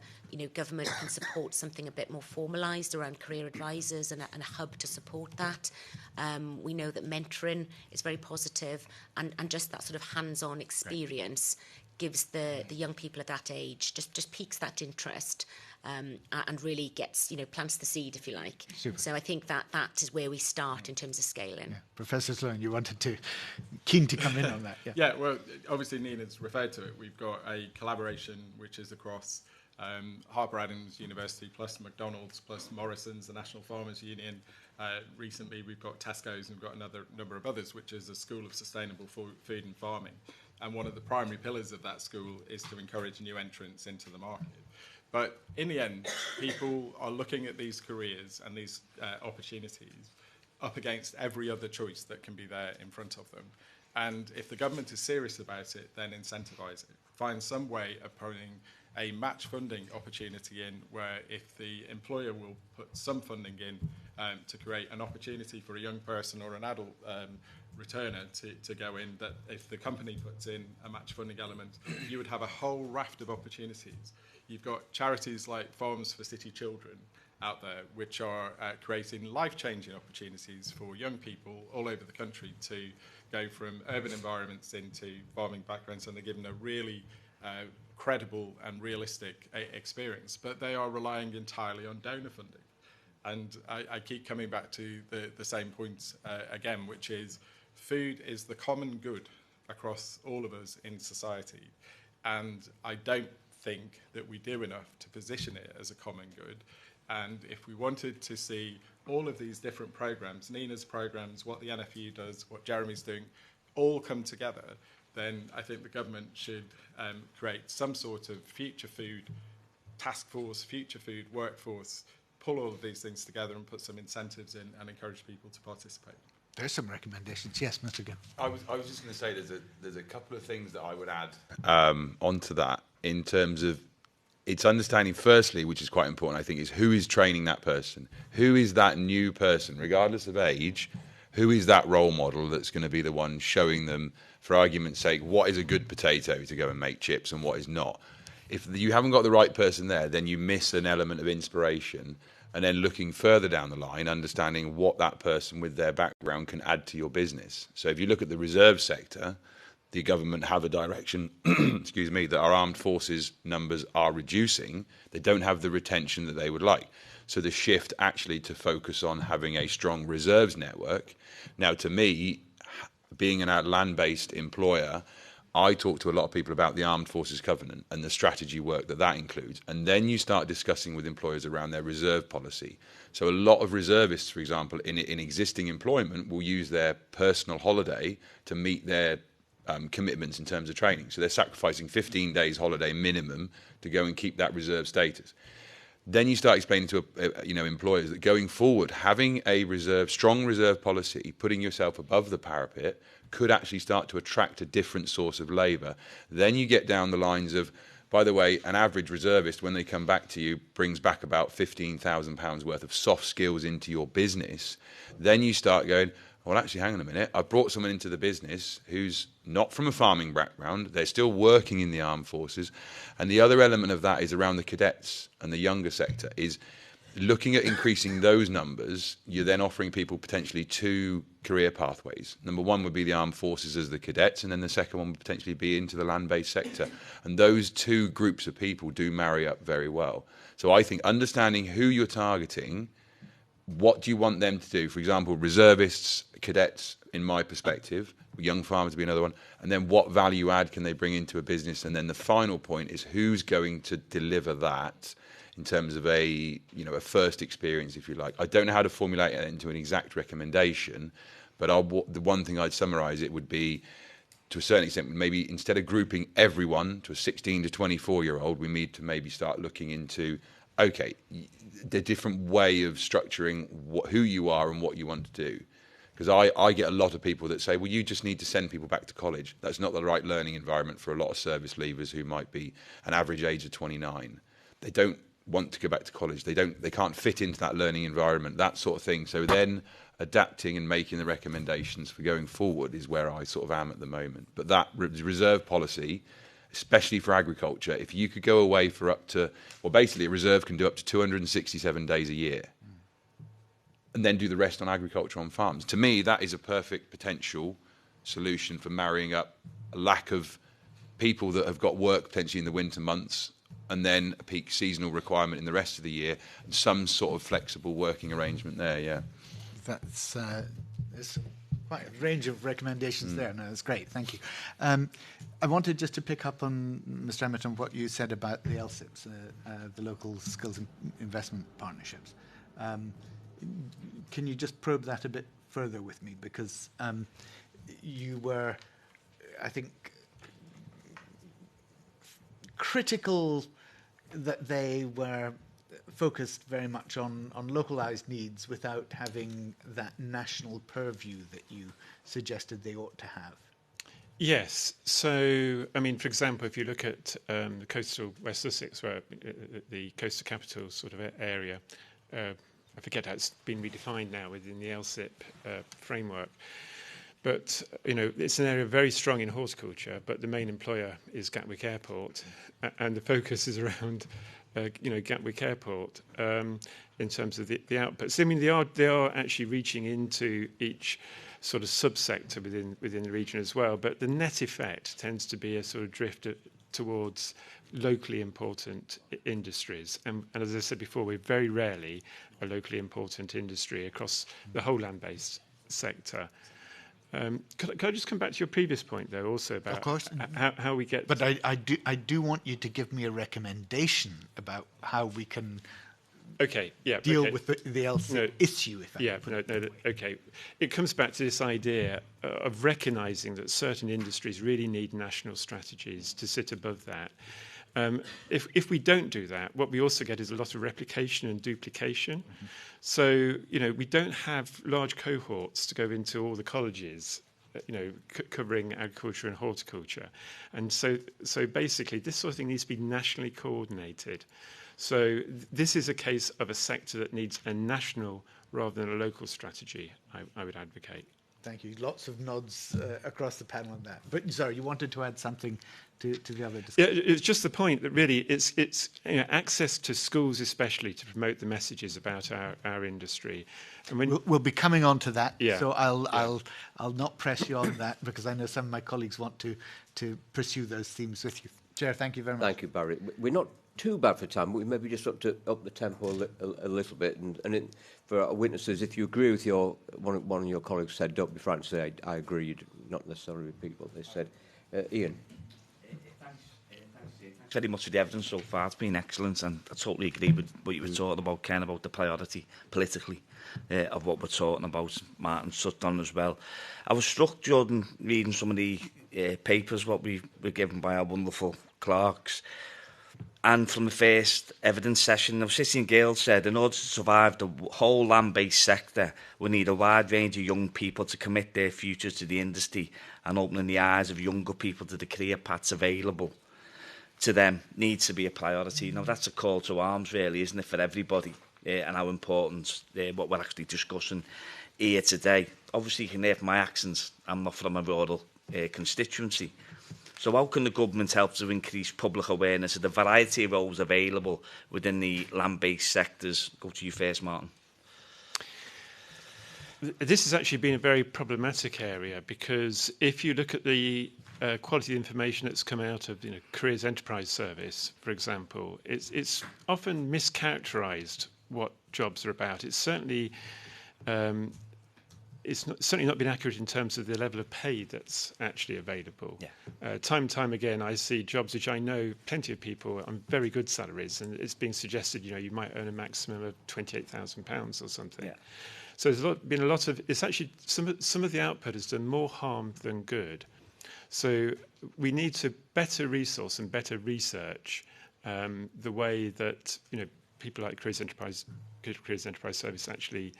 government can support something a bit more formalised around career advisors and a hub to support that. We know that mentoring is very positive and just that sort of hands-on experience gives the young people at that age, just piques that interest and really gets, plants the seed, if you like. Super. So I think that is where we start in terms of scaling. Yeah. Professor Sloan, you keen to come in on that. Yeah. Yeah, well, obviously Nina's referred to it. We've got a collaboration which is across Harper Adams University plus McDonald's plus Morrison's, the National Farmers Union. Recently we've got Tesco's and we've got another number of others, which is a School of Sustainable Food and Farming. And one of the primary pillars of that school is to encourage new entrants into the market. But in the end, people are looking at these careers and these opportunities up against every other choice that can be there in front of them. And if the government is serious about it, then incentivise it. Find some way of putting a match funding opportunity in where if the employer will put some funding in to create an opportunity for a young person or an adult returner to go in, that if the company puts in a match funding element, you would have a whole raft of opportunities. You've got charities like Farms for City Children out there, which are creating life-changing opportunities for young people all over the country to go from urban environments into farming backgrounds, and they're given a really credible and realistic experience. But they are relying entirely on donor funding. And I keep coming back to the same point again, which is food is the common good across all of us in society. And I don't think that we do enough to position it as a common good. And if we wanted to see all of these different programs, Nina's programs, what the NFU does, what Jeremy's doing, all come together, then I think the government should create some sort of future food task force, future food workforce, pull all of these things together and put some incentives in and encourage people to participate. There's some recommendations. Yes, Mr. Gibbs. I was just going to say there's a couple of things that I would add onto that in terms of it's understanding firstly, which is quite important, I think, is who is training that person? Who is that new person, regardless of age? Who is that role model that's going to be the one showing them, for argument's sake, what is a good potato to go and make chips and what is not? If you haven't got the right person there, then you miss an element of inspiration. And then looking further down the line, understanding what that person with their background can add to your business. So if you look at the reserve sector, the government have a direction, excuse me, that our armed forces numbers are reducing, they don't have the retention that they would like. So the shift actually to focus on having a strong reserves network. Now, to me, being an land-based employer, I talk to a lot of people about the Armed Forces Covenant and the strategy work that includes. And then you start discussing with employers around their reserve policy. So a lot of reservists, for example, in existing employment will use their personal holiday to meet their commitments in terms of training. So they're sacrificing 15 days holiday minimum to go and keep that reserve status. Then you start explaining to employers that going forward, having a strong reserve policy, putting yourself above the parapet, could actually start to attract a different source of labour. Then you get down the lines of, by the way, an average reservist, when they come back to you, brings back about £15,000 worth of soft skills into your business. Then you start going, well, actually, hang on a minute. I brought someone into the business who's not from a farming background. They're still working in the armed forces. And the other element of that is around the cadets and the younger sector, is looking at increasing those numbers. You're then offering people potentially 2 career pathways. Number one would be the armed forces as the cadets, and then the second one would potentially be into the land-based sector. And those 2 groups of people do marry up very well. So I think understanding who you're targeting, what do you want them to do? For example, reservists, cadets, in my perspective, young farmers would be another one. And then what value add can they bring into a business? And then the final point is who's going to deliver that in terms of a first experience, if you like. I don't know how to formulate it into an exact recommendation, but the one thing I'd summarise it would be, to a certain extent, maybe instead of grouping everyone to a 16 to 24-year-old, we need to maybe start looking into, okay, the different way of structuring who you are and what you want to do. Because I get a lot of people that say, well, you just need to send people back to college. That's not the right learning environment for a lot of service leavers who might be an average age of 29. They don't want to go back to college. They can't fit into that learning environment, that sort of thing. So then adapting and making the recommendations for going forward is where I sort of am at the moment. But that reserve policy, especially for agriculture, if you could go away for up to, well, basically a reserve can do up to 267 days a year, and then do the rest on agriculture on farms. To me, that is a perfect potential solution for marrying up a lack of people that have got work potentially in the winter months, and then a peak seasonal requirement in the rest of the year, and some sort of flexible working arrangement there, yeah. There's quite a range of recommendations there. No, that's great. Thank you. I wanted just to pick up on, Mr. Emmett, on what you said about the LSIPs, the Local Skills Investment Partnerships. Can you just probe that a bit further with me? Because you were, I think, critical that they were focused very much on localised needs without having that national purview that you suggested they ought to have. Yes. So, I mean, for example, if you look at the coastal West Sussex, where the coastal capital sort of area, I forget how it's been redefined now within the LSIP framework. But, it's an area very strong in horticulture, but the main employer is Gatwick Airport. And the focus is around, Gatwick Airport in terms of the output. So, I mean, they are actually reaching into each sort of subsector within the region as well. But the net effect tends to be a sort of drift towards locally important industries. And as I said before, we're very rarely a locally important industry across the whole land-based sector. Could I just come back to your previous point, though, also about how we get... But I do want you to give me a recommendation about how we can deal with the LSIP issue. Okay. It comes back to this idea of recognising that certain industries really need national strategies to sit above that. If we don't do that, what we also get is a lot of replication and duplication. Mm-hmm. So, we don't have large cohorts to go into all the colleges, covering agriculture and horticulture. And so basically, this sort of thing needs to be nationally coordinated. So this is a case of a sector that needs a national rather than a local strategy, I would advocate. Thank you. Lots of nods across the panel on that. But sorry, you wanted to add something to the other discussion. Yeah, it's just the point that really it's access to schools especially to promote the messages about our industry. And when We'll be coming on to that, Yeah. so I'll not press you on that because I know some of my colleagues want to pursue those themes with you. Chair, thank you very much. Thank you, Barry. We're not too bad for time. We maybe just up the tempo a little bit, and for our witnesses, if you agree with one of your colleagues said, don't be frightened to say I agreed, not necessarily repeat what they said. Ian. Thanks very much for the evidence so far. It's been excellent, and I totally agree with what you were talking about, Ken, about the priority politically of what we're talking about. Martin touched on as well. I was struck during reading some of the papers what we were given by our wonderful clerks. And from the first evidence session, the City and Guild said, in order to survive the whole land-based sector, we need a wide range of young people to commit their futures to the industry, and opening the eyes of younger people to the career paths available to them needs to be a priority. Now, that's a call to arms, really, isn't it, for everybody, and how important what we're actually discussing here today. Obviously, you can hear from my accents, I'm not from a rural constituency. So how can the government help to increase public awareness of the variety of roles available within the land-based sectors? Go to you first, Martin. This has actually been a very problematic area, because if you look at the quality of information that's come out of Careers Enterprise Service, for example, it's often mischaracterised what jobs are about. It's certainly certainly not been accurate in terms of the level of pay that's actually available. Yeah. Time and time again, I see jobs which I know plenty of people on very good salaries, and it's being suggested, you might earn a maximum of £28,000 or something. Yeah. So there's been a lot of, it's actually, some of the output has done more harm than good. So we need to better resource and better research the way that, people like Careers Enterprise Service actually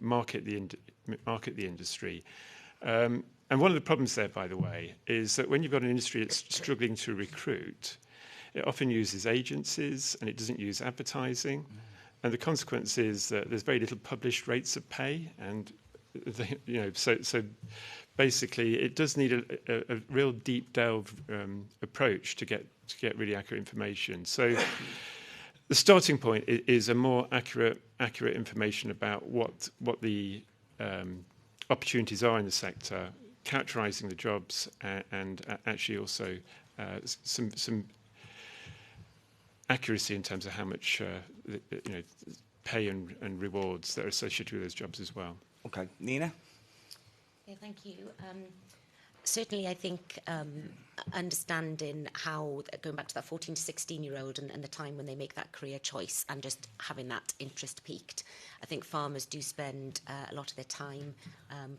market the industry. And one of the problems there, by the way, is that when you've got an industry that's struggling to recruit, it often uses agencies and it doesn't use advertising. And the consequence is that there's very little published rates of pay, and so basically it does need a real deep delve approach to get really accurate information. So the starting point is a more accurate information about what the opportunities are in the sector, characterising the jobs, and actually also some accuracy in terms of how much pay and rewards that are associated with those jobs as well. Okay, Nina. Yeah, thank you. Certainly, I think understanding how, going back to that 14 to 16-year-old and the time when they make that career choice and just having that interest peaked, I think farmers do spend a lot of their time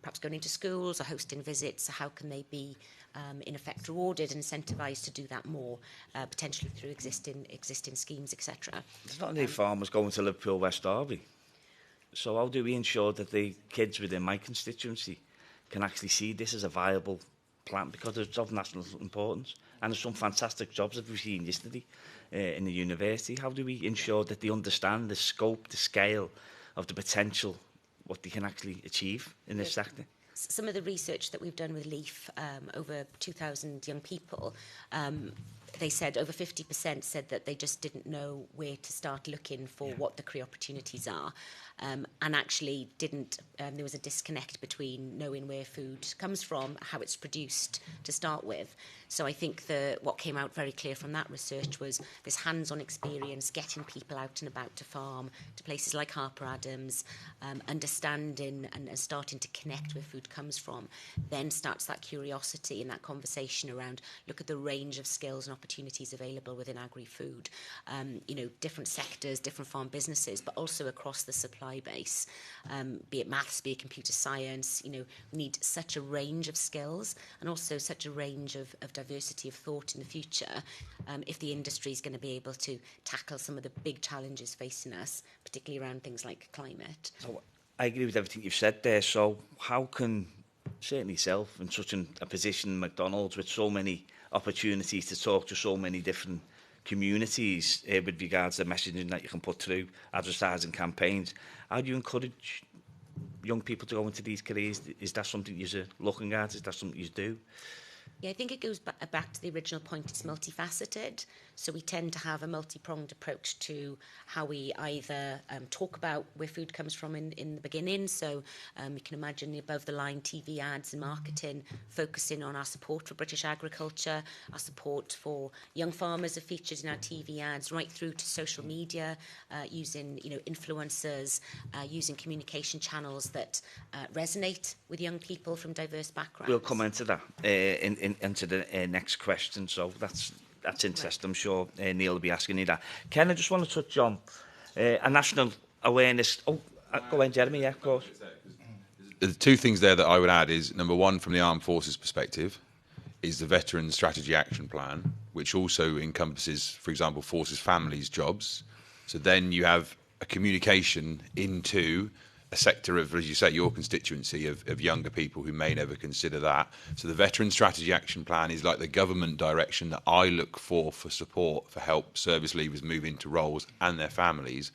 perhaps going into schools or hosting visits. So how can they be, in effect, rewarded and incentivised to do that more, potentially through existing schemes, etc. There's not any farmers going to Liverpool, West Derby. So how do we ensure that the kids within my constituency can actually see this as a viable plan, because it's of national importance, and there's some fantastic jobs that we've seen yesterday in the university. How do we ensure that they understand the scope, the scale of the potential, what they can actually achieve in this sector? Some of the research that we've done with LEAF, over 2,000 young people, they said over 50% said that they just didn't know where to start looking for what the career opportunities are. And actually there was a disconnect between knowing where food comes from, how it's produced to start with. So I think what came out very clear from that research was this hands-on experience, getting people out and about to farm, to places like Harper Adams, understanding and starting to connect where food comes from, then starts that curiosity and that conversation around, look at the range of skills and opportunities available within agri-food, different sectors, different farm businesses, but also across the supply base, be it maths, be it computer science. We need such a range of skills and also such a range of diversity of thought in the future if the industry is going to be able to tackle some of the big challenges facing us, particularly around things like climate. So I agree with everything you've said there. So how can, certainly yourself, in such a position in McDonald's with so many opportunities to talk to so many different communities with regards to the messaging that you can put through advertising campaigns, how do you encourage young people to go into these careers? Is that something you're looking at? Is that something you do? Yeah, I think it goes back to the original point. It's multifaceted. So we tend to have a multi-pronged approach to how we either talk about where food comes from in the beginning. So you can imagine the above-the-line TV ads and marketing focusing on our support for British agriculture, our support for young farmers are featured in our TV ads, right through to social media, using influencers, using communication channels that resonate with young people from diverse backgrounds. We'll come into that into the next question. So that's interesting. I'm sure Neil will be asking you that. Ken, I just want to touch on a national awareness. Oh, go on, Jeremy. Yeah, of course. The two things there that I would add is, number one, from the Armed Forces perspective, is the Veteran Strategy Action Plan, which also encompasses, for example, forces families' jobs. So then you have a communication into a sector of, as you say, your constituency of younger people who may never consider that. So the Veteran Strategy Action Plan is like the government direction that I look for support, for help service leavers move into roles and their families.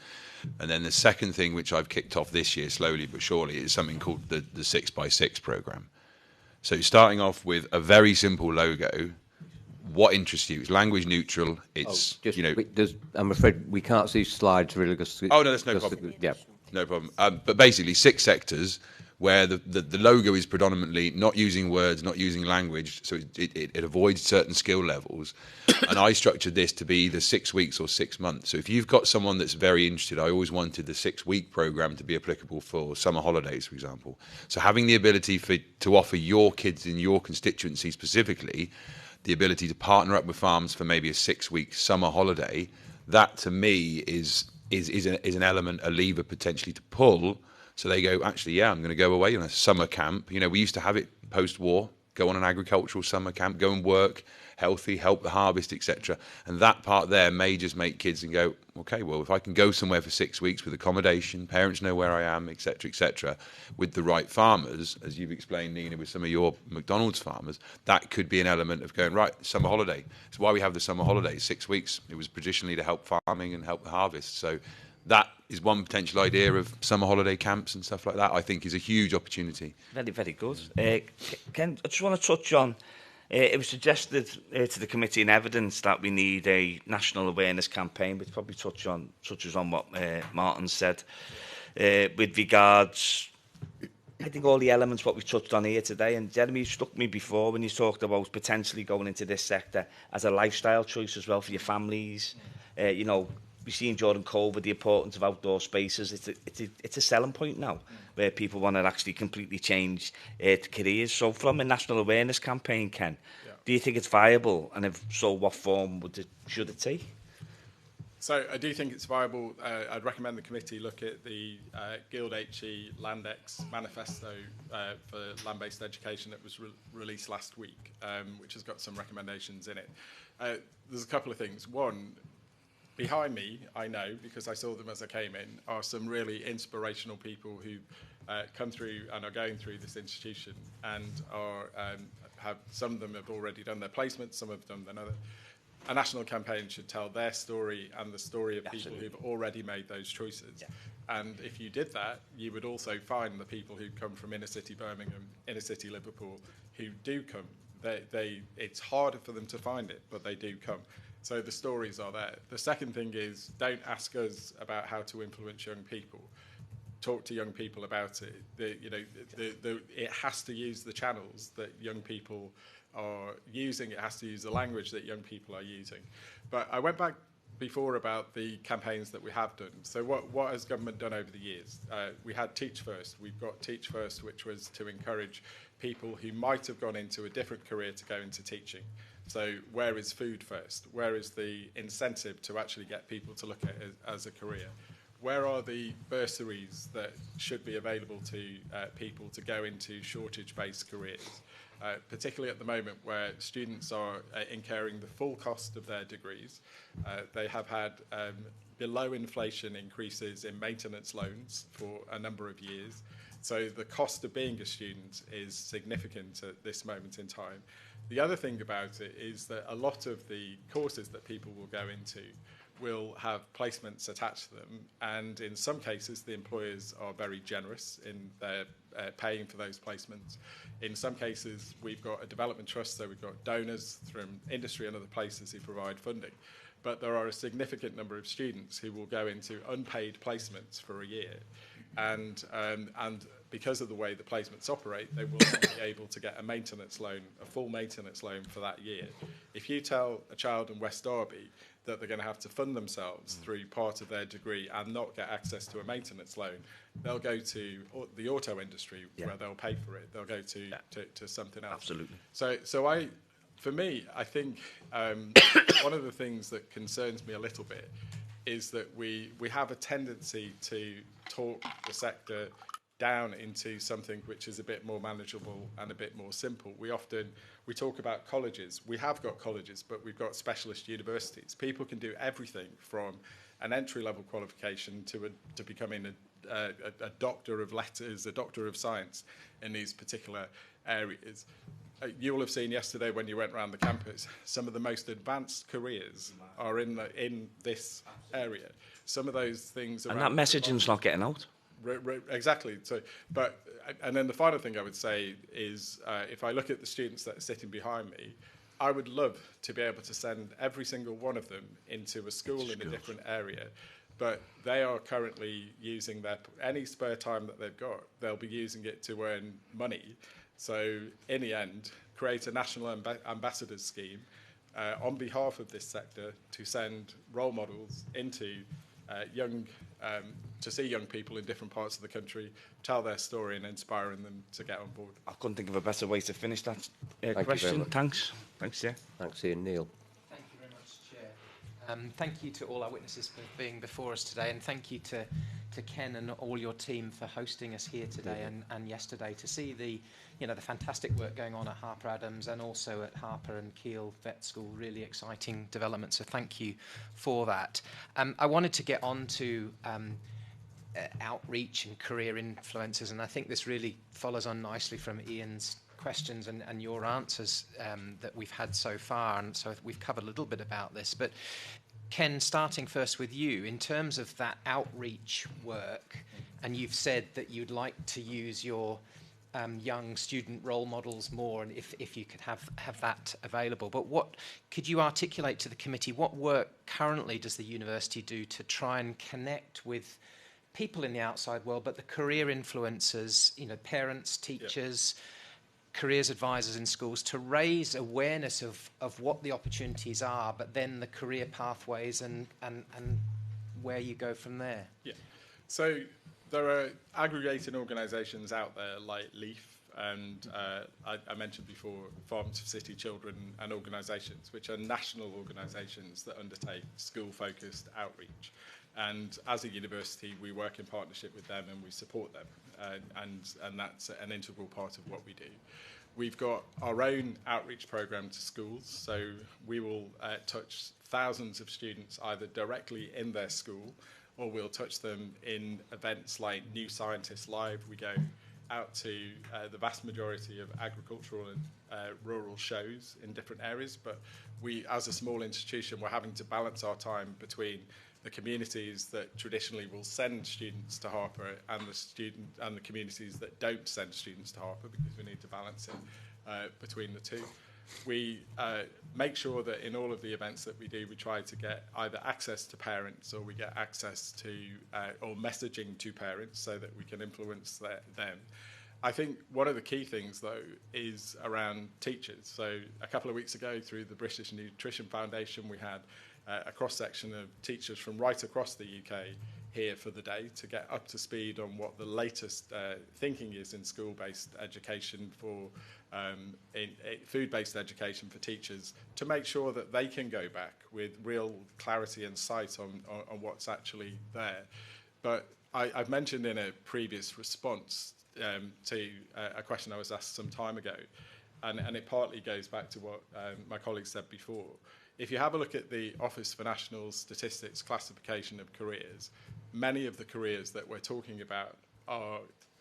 And then the second thing, which I've kicked off this year slowly but surely, is something called the 6x6 programme. So starting off with a very simple logo. What interests you? It's language neutral. It's, I'm afraid we can't see slides really. Oh, no, that's no problem. Yeah. No problem. But basically 6 sectors where the logo is predominantly not using words, not using language, so it avoids certain skill levels. And I structured this to be either 6 weeks or 6 months. So if you've got someone that's very interested, I always wanted the 6-week programme to be applicable for summer holidays, for example. So having the ability to offer your kids in your constituency specifically the ability to partner up with farms for maybe a 6-week summer holiday, that to me is an element, a lever potentially to pull. So they go, actually, yeah, I'm going to go away on a summer camp. We used to have it post-war, go on an agricultural summer camp, go and work healthy, help the harvest, etc. And that part there may just make kids and go, okay, well, if I can go somewhere for 6 weeks with accommodation, parents know where I am, etc., with the right farmers, as you've explained, Nina, with some of your McDonald's farmers, that could be an element of going, right, summer holiday. It's why we have the summer holiday, 6 weeks. It was traditionally to help farming and help the harvest. So that is one potential idea of summer holiday camps and stuff like that, I think is a huge opportunity. Very, very good. Ken, I just want to touch on, it was suggested to the committee in evidence that we need a national awareness campaign, which probably touches on what Martin said. With regards, I think all the elements what we've touched on here today, and Jeremy, you struck me before when you talked about potentially going into this sector as a lifestyle choice as well for your families. We've seen during COVID the importance of outdoor spaces. It's a selling point now where people want to actually completely change careers. So from a national awareness campaign, Ken, do you think it's viable? And if so, what form should it take? So I do think it's viable. I'd recommend the committee look at the Guild HE Landex manifesto for land-based education that was released last week, which has got some recommendations in it. There's a couple of things. One, behind me, I know, because I saw them as I came in, are some really inspirational people who come through and are going through this institution and have some of them have already done their placements, some of them another. A national campaign should tell their story and the story of people who've already made those choices. Yeah. And if you did that, you would also find the people who come from inner city Birmingham, inner city Liverpool, who do come. It's harder for them to find it, but they do come. So the stories are there. The second thing is, don't ask us about how to influence young people. Talk to young people about it. It has to use the channels that young people are using. It has to use the language that young people are using. But I went back before about the campaigns that we have done. So what has government done over the years? We had Teach First. We've got Teach First, which was to encourage people who might have gone into a different career to go into teaching. So where is food first? Where is the incentive to actually get people to look at it as a career? Where are the bursaries that should be available to people to go into shortage-based careers? Particularly at the moment where students are incurring the full cost of their degrees. They have had below inflation increases in maintenance loans for a number of years. So the cost of being a student is significant at this moment in time. The other thing about it is that a lot of the courses that people will go into will have placements attached to them, and in some cases the employers are very generous in their paying for those placements. In some cases we've got a development trust, so we've got donors from industry and other places who provide funding. But there are a significant number of students who will go into unpaid placements for a year, and because of the way the placements operate, they will not be able to get a maintenance loan, a full maintenance loan for that year. If you tell a child in West Derby that they're going to have to fund themselves through part of their degree and not get access to a maintenance loan, they'll go to the auto industry where they'll pay for it. They'll go to something else. Absolutely. So for me, I think one of the things that concerns me a little bit is that we have a tendency to talk the sector down into something which is a bit more manageable and a bit more simple. We talk about colleges. We have got colleges, but we've got specialist universities. People can do everything from an entry-level qualification to becoming a doctor of letters, a doctor of science in these particular areas. You will have seen yesterday when you went around the campus, some of the most advanced careers are in this area. Some of those things... And that messaging's not getting out. Exactly. And then the final thing I would say is, if I look at the students that are sitting behind me, I would love to be able to send every single one of them into a school in a different area. But they are currently using any spare time that they've got, they'll be using it to earn money. So in the end, create a national ambassadors scheme on behalf of this sector to send role models into to see young people in different parts of the country, tell their story and inspiring them to get on board. I couldn't think of a better way to finish that Thank question. Thanks, Chair. Thanks, Ian. Neil. Thank you very much, Chair. Thank you to all our witnesses for being before us today, and thank you to Ken and all your team for hosting us here today and yesterday to see the fantastic work going on at Harper Adams and also at Harper and Keele Vet School. Really exciting development, so thank you for that. I wanted to get on to outreach and career influencers, and I think this really follows on nicely from Ian's questions and your answers that we've had so far, and so we've covered a little bit about this. But Ken, starting first with you, in terms of that outreach work, and you've said that you'd like to use your young student role models more, and if you could have that available. But what could you articulate to the committee? What work currently does the university do to try and connect with people in the outside world, but the career influencers, parents, teachers, careers advisors in schools, to raise awareness of what the opportunities are, but then the career pathways and where you go from there? Yeah. So there are aggregating organisations out there like LEAF, and I mentioned before Farm to City Children and organisations, which are national organisations that undertake school-focused outreach. And as a university, we work in partnership with them and we support them, and that's an integral part of what we do. We've got our own outreach programme to schools, so we will touch thousands of students either directly in their school, or we'll touch them in events like New Scientists Live. We go out to the vast majority of agricultural and rural shows in different areas, but we, as a small institution, we're having to balance our time between the communities that traditionally will send students to Harper and the communities that don't send students to Harper, because we need to balance it between the two. We make sure that in all of the events that we do, we try to get either access to parents, or we get access to or messaging to parents so that we can influence them. I think one of the key things, though, is around teachers. So a couple of weeks ago, through the British Nutrition Foundation, we had a cross-section of teachers from right across the UK here for the day to get up to speed on what the latest thinking is in school-based education for food-based education for teachers, to make sure that they can go back with real clarity and sight on what's actually there. But I've mentioned in a previous response to a question I was asked some time ago, and it partly goes back to what my colleague said before. If you have a look at the Office for National Statistics classification of careers, many of the careers that we're talking about are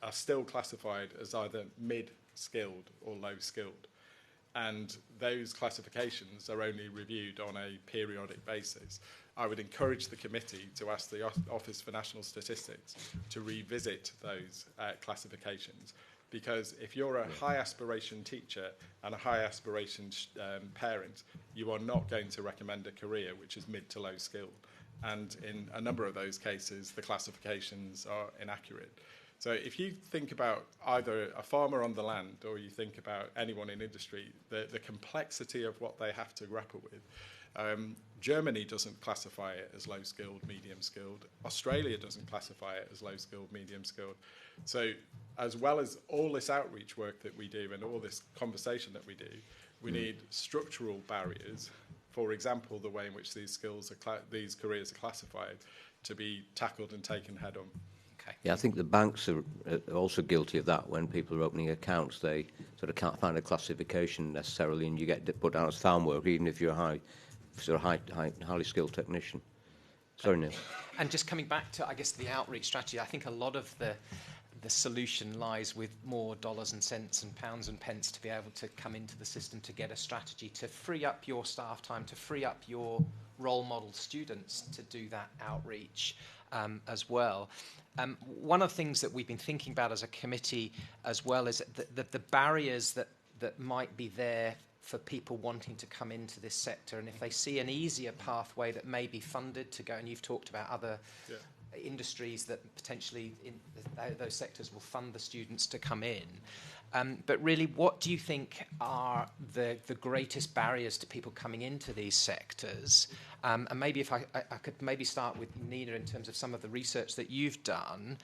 still classified as either mid-skilled or low-skilled. And those classifications are only reviewed on a periodic basis. I would encourage the committee to ask the Office for National Statistics to revisit those classifications. Because if you're a high aspiration teacher and a high aspiration parent, you are not going to recommend a career which is mid to low skilled. And in a number of those cases, the classifications are inaccurate. So if you think about either a farmer on the land or you think about anyone in industry, the complexity of what they have to grapple with. Germany doesn't classify it as low skilled, medium skilled. Australia doesn't classify it as low skilled, medium skilled. So as well as all this outreach work that we do and all this conversation that we do, we need structural barriers. For example, the way in which these these careers are classified to be tackled and taken head on. Okay. Yeah, I think the banks are also guilty of that. When people are opening accounts, they sort of can't find a classification necessarily, and you get put down as farm work, even if you're a highly skilled technician. Sorry, Neil. And just coming back to, I guess, the outreach strategy, I think a lot of the solution lies with more dollars and cents and pounds and pence to be able to come into the system to get a strategy to free up your staff time, to free up your role model students to do that outreach as well. One of the things that we've been thinking about as a committee as well is the barriers that might be there for people wanting to come into this sector, and if they see an easier pathway that may be funded to go, and you've talked about other industries that potentially in those sectors will fund the students to come in. But really, what do you think are the greatest barriers to people coming into these sectors? And maybe if I could maybe start with Nina in terms of some of the research that you've done,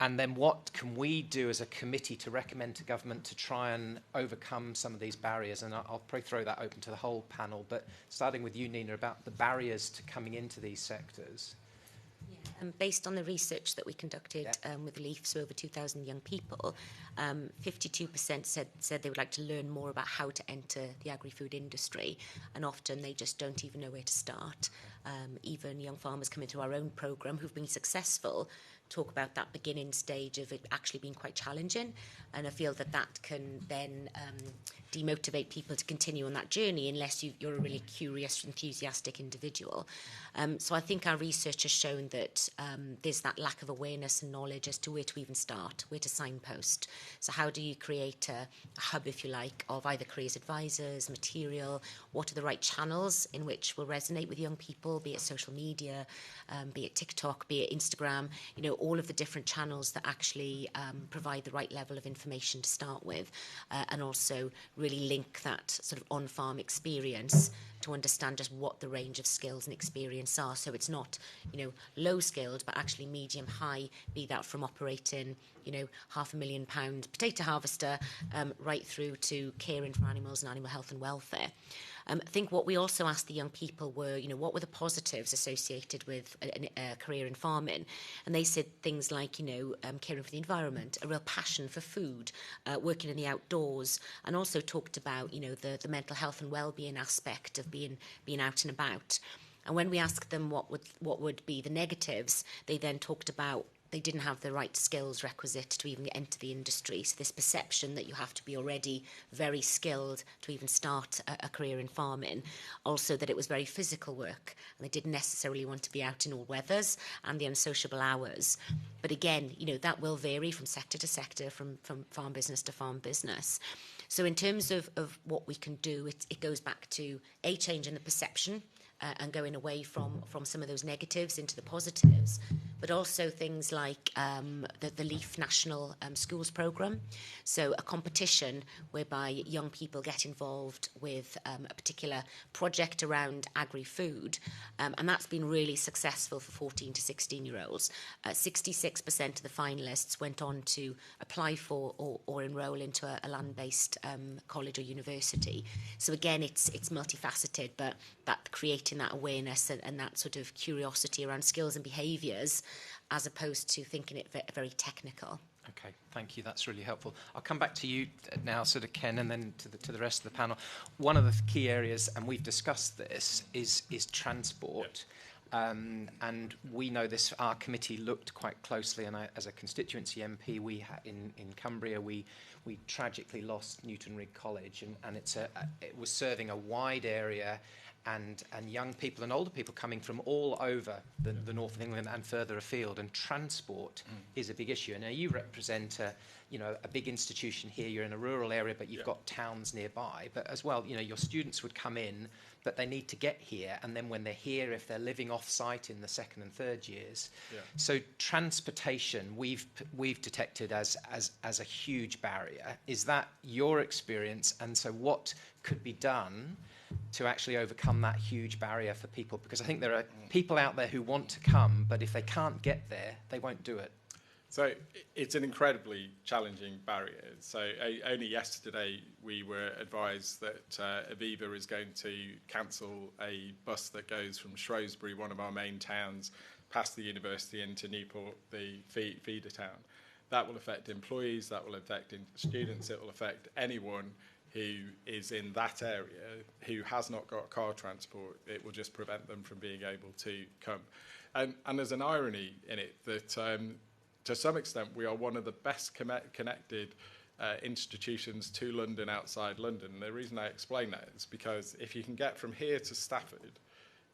and then what can we do as a committee to recommend to government to try and overcome some of these barriers? And I'll probably throw that open to the whole panel, but starting with you, Nina, about the barriers to coming into these sectors. Based on the research that we conducted with LEAF, so over 2,000 young people, 52% said they would like to learn more about how to enter the agri-food industry, and often they just don't even know where to start. Even young farmers coming through our own programme who've been successful talk about that beginning stage of it actually being quite challenging, and I feel that can then demotivate people to continue on that journey unless you're a really curious, enthusiastic individual. So I think our research has shown that there's that lack of awareness and knowledge as to where to even start, where to signpost. So how do you create a hub, if you like, of either careers advisors, material, what are the right channels in which will resonate with young people, be it social media, be it TikTok, be it Instagram, all of the different channels that actually provide the right level of information to start with, and also really link that sort of on-farm experience to understand just what the range of skills and experience are. So it's not, low skilled, but actually medium high, be that from operating, £500,000 potato harvester right through to caring for animals and animal health and welfare. I think what we also asked the young people were, what were the positives associated with a career in farming? And they said things like, caring for the environment, a real passion for food, working in the outdoors, and also talked about, the mental health and well-being aspect of being out and about. And when we asked them what would be the negatives, they then talked about they didn't have the right skills requisite to even enter the industry. So this perception that you have to be already very skilled to even start a career in farming. Also that it was very physical work, and they didn't necessarily want to be out in all weathers and the unsociable hours. But again, that will vary from sector to sector, from farm business to farm business. So in terms of what we can do, it goes back to a change in the perception, and going away from some of those negatives into the positives, but also things like the LEAF National Schools Programme. So a competition whereby young people get involved with a particular project around agri-food, and that's been really successful for 14 to 16-year-olds. 66% of the finalists went on to apply for or enrol into a land-based college or university. So again, it's multifaceted, but that creating that awareness and that sort of curiosity around skills and behaviours, as opposed to thinking it very technical. Okay, thank you. That's really helpful. I'll come back to you now, sort of Ken, and then to the rest of the panel. One of the key areas, and we've discussed this, is transport. And we know this. Our committee looked quite closely, and as a constituency MP, in Cumbria, we tragically lost Newton Rigg College, and it was serving a wide area and young people and older people coming from all over the north of England and further afield, and transport is a big issue. And now you represent a big institution here. You're in a rural area, but you've got towns nearby. But as well, your students would come in, but they need to get here, and then when they're here, if they're living off-site in the second and third years. So transportation, we've detected as a huge barrier. Is that your experience? And so what could be done to actually overcome that huge barrier for people? Because I think there are people out there who want to come, but if they can't get there, they won't do it. So it's an incredibly challenging barrier. So only yesterday we were advised that Aviva is going to cancel a bus that goes from Shrewsbury, one of our main towns, past the university into Newport, the feeder town. That will affect employees, that will affect students, it will affect anyone who is in that area who has not got car transport. It will just prevent them from being able to come. And there's an irony in it that to some extent we are one of the best connected institutions to London outside London. And the reason I explain that is because if you can get from here to Stafford,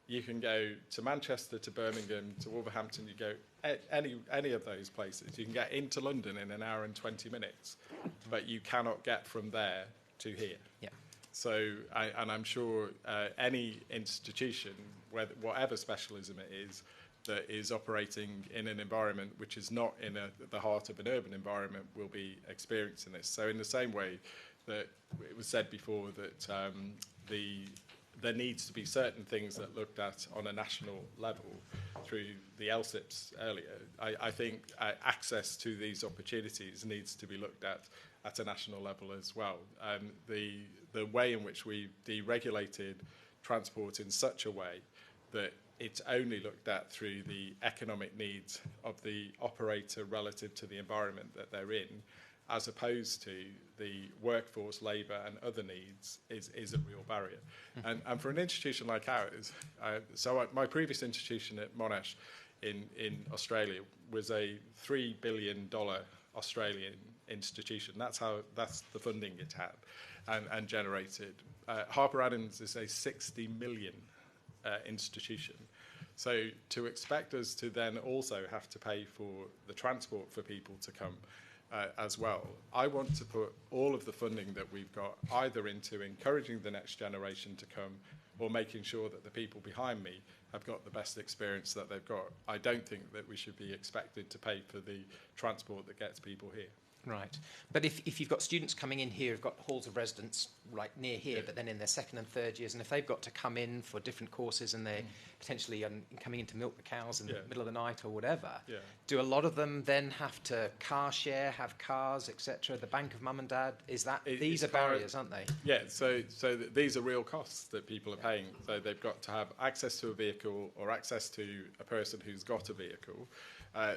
you can go to Manchester, to Birmingham, to Wolverhampton, you go any of those places. You can get into London in an hour and 20 minutes, but you cannot get from there to here. Yeah. So, and I'm sure any institution, whatever specialism it is, that is operating in an environment which is not in the heart of an urban environment will be experiencing this. So in the same way that it was said before that there needs to be certain things that looked at on a national level through the LSIPs earlier, I think access to these opportunities needs to be looked at a national level as well. The way in which we deregulated transport in such a way that it's only looked at through the economic needs of the operator relative to the environment that they're in, as opposed to the workforce, labour and other needs, is a real barrier. And for an institution like ours, my previous institution at Monash in Australia was a $3 billion Australian institution. That's the funding it had and generated. Harper Adams is a 60 million institution. So to expect us to then also have to pay for the transport for people to come as well, I want to put all of the funding that we've got either into encouraging the next generation to come or making sure that the people behind me have got the best experience that they've got. I don't think that we should be expected to pay for the transport that gets people here. Right. But if you've got students coming in here who've got halls of residence right near here, but then in their second and third years, and if they've got to come in for different courses and they're potentially coming in to milk the cows in the middle of the night or whatever, do a lot of them then have to car share, have cars, etc.? The bank of mum and dad, these are barriers, aren't they? Yeah, so these are real costs that people are paying. So they've got to have access to a vehicle or access to a person who's got a vehicle.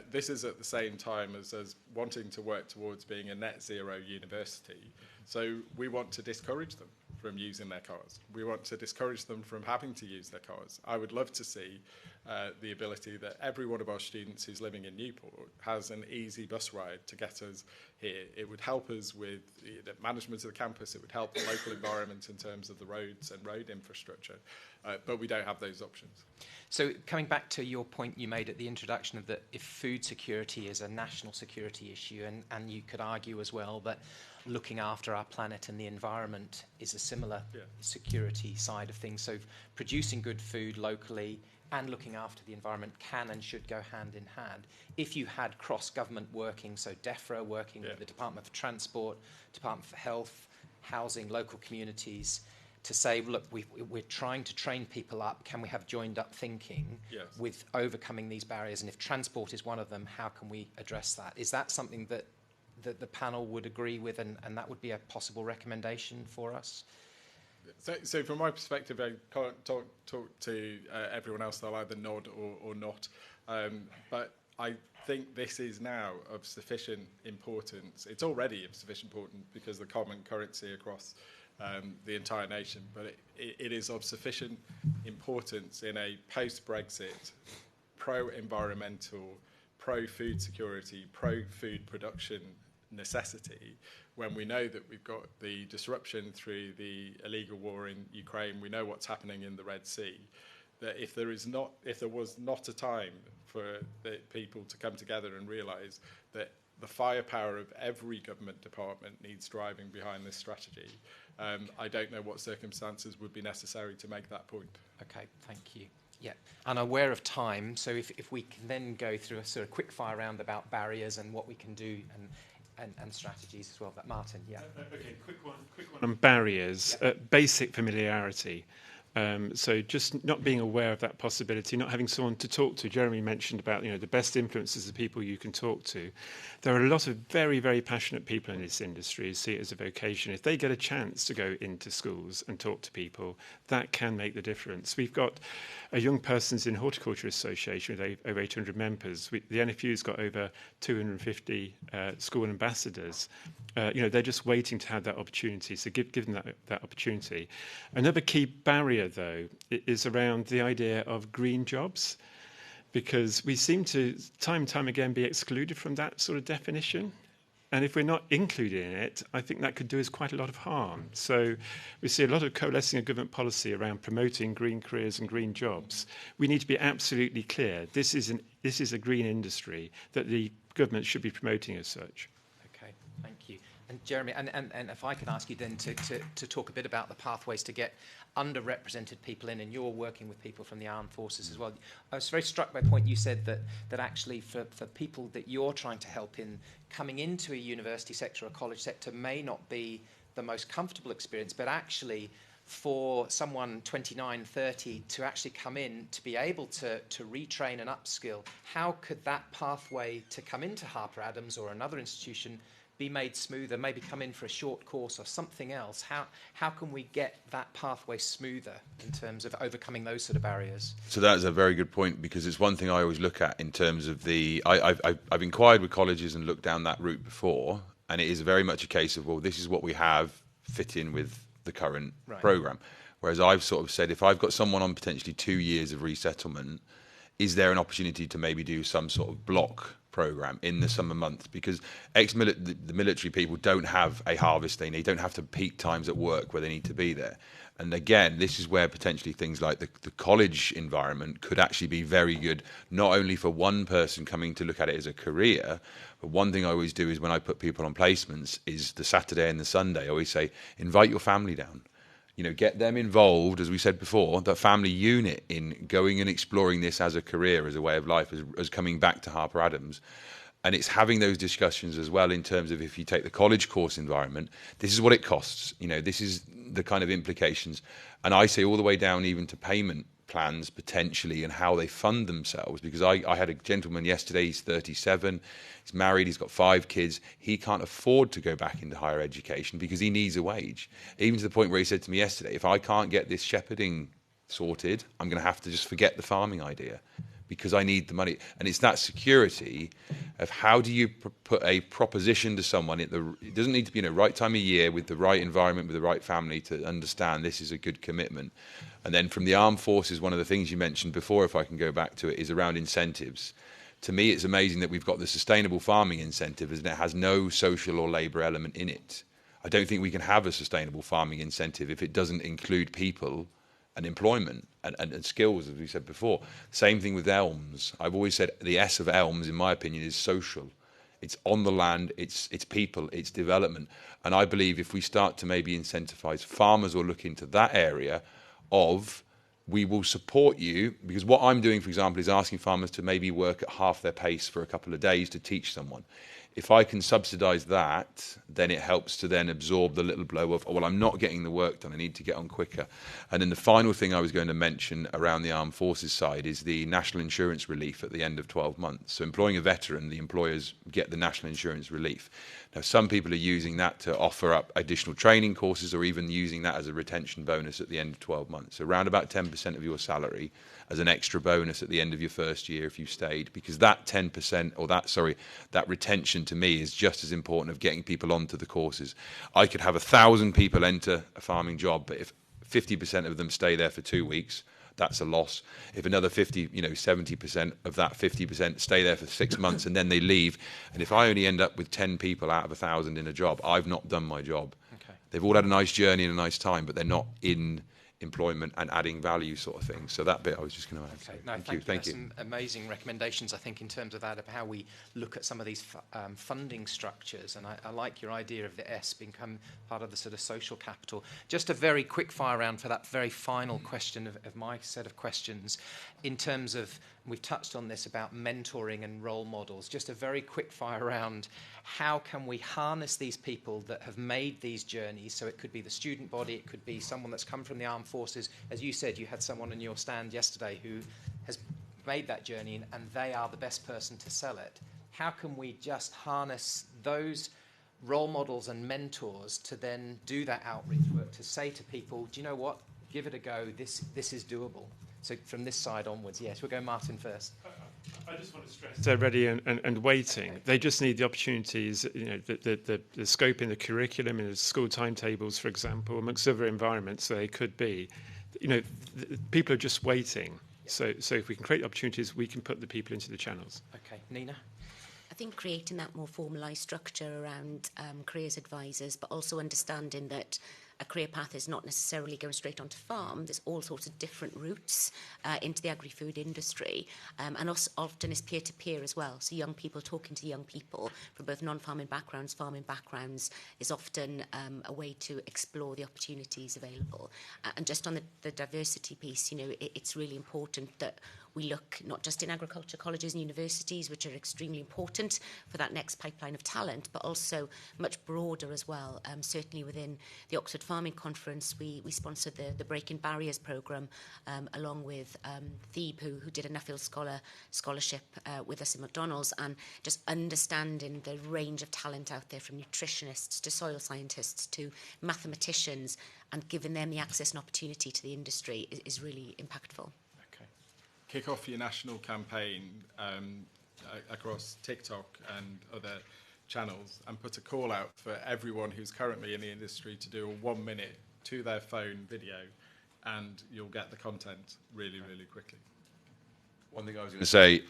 This is at the same time as wanting to work towards being a net zero university. So we want to discourage them from using their cars. We want to discourage them from having to use their cars. I would love to see the ability that every one of our students who's living in Newport has an easy bus ride to get us here. It would help us with the management of the campus. It would help the local environment in terms of the roads and road infrastructure. But we don't have those options. So coming back to your point you made at the introduction of that if food security is a national security issue, and you could argue as well that looking after our planet and the environment is a similar security side of things. So producing good food locally and looking after the environment can and should go hand in hand. If you had cross-government working, so DEFRA working with the Department for Transport, Department for Health, housing, local communities, to say, look, we're trying to train people up. Can we have joined-up thinking with overcoming these barriers? And if transport is one of them, how can we address that? Is that something that the panel would agree with, and that would be a possible recommendation for us? So from my perspective, I can't talk to everyone else. They'll either nod or not. But I think this is now of sufficient importance. It's already of sufficient importance because the common currency across the entire nation, but it is of sufficient importance in a post-Brexit, pro-environmental, pro-food security, pro-food production necessity when we know that we've got the disruption through the illegal war in Ukraine, we know what's happening in the Red Sea, that if there was not a time for the people to come together and realise that the firepower of every government department needs driving behind this strategy, I don't know what circumstances would be necessary to make that point. Okay, thank you. Yeah, and aware of time, so if we can then go through a sort of quick fire round about barriers and what we can do and strategies as well. But Martin, yeah. Okay, quick one on barriers. Basic familiarity. So just not being aware of that possibility, not having someone to talk to. Jeremy mentioned about, the best influences are people you can talk to. There are a lot of very, very passionate people in this industry who see it as a vocation. If they get a chance to go into schools and talk to people, that can make the difference. We've got a Young Persons in Horticulture Association with over 800 members. The NFU's got over 250 school ambassadors. They're just waiting to have that opportunity. So give them that opportunity. Another key barrier, though, is around the idea of green jobs, because we seem to, time and time again, be excluded from that sort of definition. And if we're not included in it, I think that could do us quite a lot of harm. So we see a lot of coalescing of government policy around promoting green careers and green jobs. We need to be absolutely clear. This is a green industry that the government should be promoting as such. Okay, thank you. And Jeremy, and if I could ask you then to talk a bit about the pathways to get underrepresented people in, and you're working with people from the armed forces as well. I was very struck by a point you said that actually for people that you're trying to help in coming into a university sector or a college sector may not be the most comfortable experience, but actually for someone 29, 30 to actually come in to be able to retrain and upskill, how could that pathway to come into Harper Adams or another institution be made smoother, maybe come in for a short course or something else? How can we get that pathway smoother in terms of overcoming those sort of barriers? So that's a very good point, because it's one thing I always look at in terms of I've inquired with colleges and looked down that route before, and it is very much a case of, well, this is what we have, fit in with the current programme. Whereas I've sort of said, if I've got someone on potentially 2 years of resettlement, is there an opportunity to maybe do some sort of block programme in the summer months? Because the military people don't have a harvest they need, don't have to peak times at work where they need to be there. And again, this is where potentially things like the college environment could actually be very good, not only for one person coming to look at it as a career, but one thing I always do is when I put people on placements is the Saturday and the Sunday, I always say, invite your family down. Get them involved, as we said before, that family unit in going and exploring this as a career, as a way of life, as coming back to Harper Adams. And it's having those discussions as well in terms of, if you take the college course environment, this is what it costs. This is the kind of implications. And I say all the way down even to payment plans potentially and how they fund themselves. Because I had a gentleman yesterday, he's 37, he's married, he's got 5 kids. He can't afford to go back into higher education because he needs a wage. Even to the point where he said to me yesterday, if I can't get this shepherding sorted, I'm going to have to just forget the farming idea, because I need the money. And it's that security of how do you put a proposition to someone, it doesn't need to be right time of year with the right environment, with the right family, to understand this is a good commitment. And then from the armed forces, one of the things you mentioned before, if I can go back to it, is around incentives. To me, it's amazing that we've got the sustainable farming incentive, and it has no social or labour element in it. I don't think we can have a sustainable farming incentive if it doesn't include people and employment and skills, as we said before. Same thing with ELMS. I've always said the S of ELMS, in my opinion, is social. It's on the land, it's people, it's development. And I believe if we start to maybe incentivise farmers or look into that area of, we will support you, because what I'm doing, for example, is asking farmers to maybe work at half their pace for a couple of days to teach someone. If I can subsidise that, then it helps to then absorb the little blow of, oh, well, I'm not getting the work done, I need to get on quicker. And then the final thing I was going to mention around the armed forces side is the national insurance relief at the end of 12 months. So employing a veteran, the employers get the national insurance relief. Now, some people are using that to offer up additional training courses, or even using that as a retention bonus at the end of 12 months. So around about 10% of your salary as an extra bonus at the end of your first year if you stayed, because that 10% or that retention to me is just as important of getting people onto the courses. I could have 1,000 people enter a farming job, but if 50% of them stay there for 2 weeks, that's a loss. If another 50, 70% of that 50% stay there for 6 months and then they leave, and if I only end up with 10 people out of 1,000 in a job, I've not done my job. Okay. They've all had a nice journey and a nice time, but they're not in employment and adding value sort of thing. So that bit I was just going to add. Okay. No, Thank you. Some amazing recommendations, I think, in terms of that, of how we look at some of these funding structures. And I like your idea of the S become part of the sort of social capital. Just a very quick fire round for that very final question of my set of questions. In terms of, we've touched on this about mentoring and role models, just a very quick fire round. How can we harness these people that have made these journeys? So it could be the student body, it could be someone that's come from the armed forces. As you said, you had someone in your stand yesterday who has made that journey and they are the best person to sell it. How can we just harness those role models and mentors to then do that outreach work, to say to people, do you know what, give it a go, this is doable. So from this side onwards, yes, we'll go Martin first. I just want to stress they're ready and waiting. Okay. They just need the opportunities, the scope in the curriculum, in the school timetables, for example, amongst other environments they could be. People are just waiting. Yeah. So if we can create opportunities, we can put the people into the channels. Okay, Nina? I think creating that more formalised structure around careers advisors, but also understanding that a career path is not necessarily going straight onto farm. There's all sorts of different routes into the agri-food industry, and also often is peer-to-peer as well. So young people talking to young people from both non-farming backgrounds, farming backgrounds, is often a way to explore the opportunities available. And just on the diversity piece, it's really important that we look not just in agriculture colleges and universities, which are extremely important for that next pipeline of talent, but also much broader as well. Certainly within the Oxford Farming Conference, we sponsored the Breaking Barriers programme along with Thebe, who did a Nuffield scholarship with us in McDonald's, and just understanding the range of talent out there, from nutritionists to soil scientists to mathematicians, and giving them the access and opportunity to the industry is really impactful. Kick off your national campaign across TikTok and other channels and put a call out for everyone who's currently in the industry to do a 1 minute to their phone video, and you'll get the content really, really quickly. One thing I was going to say,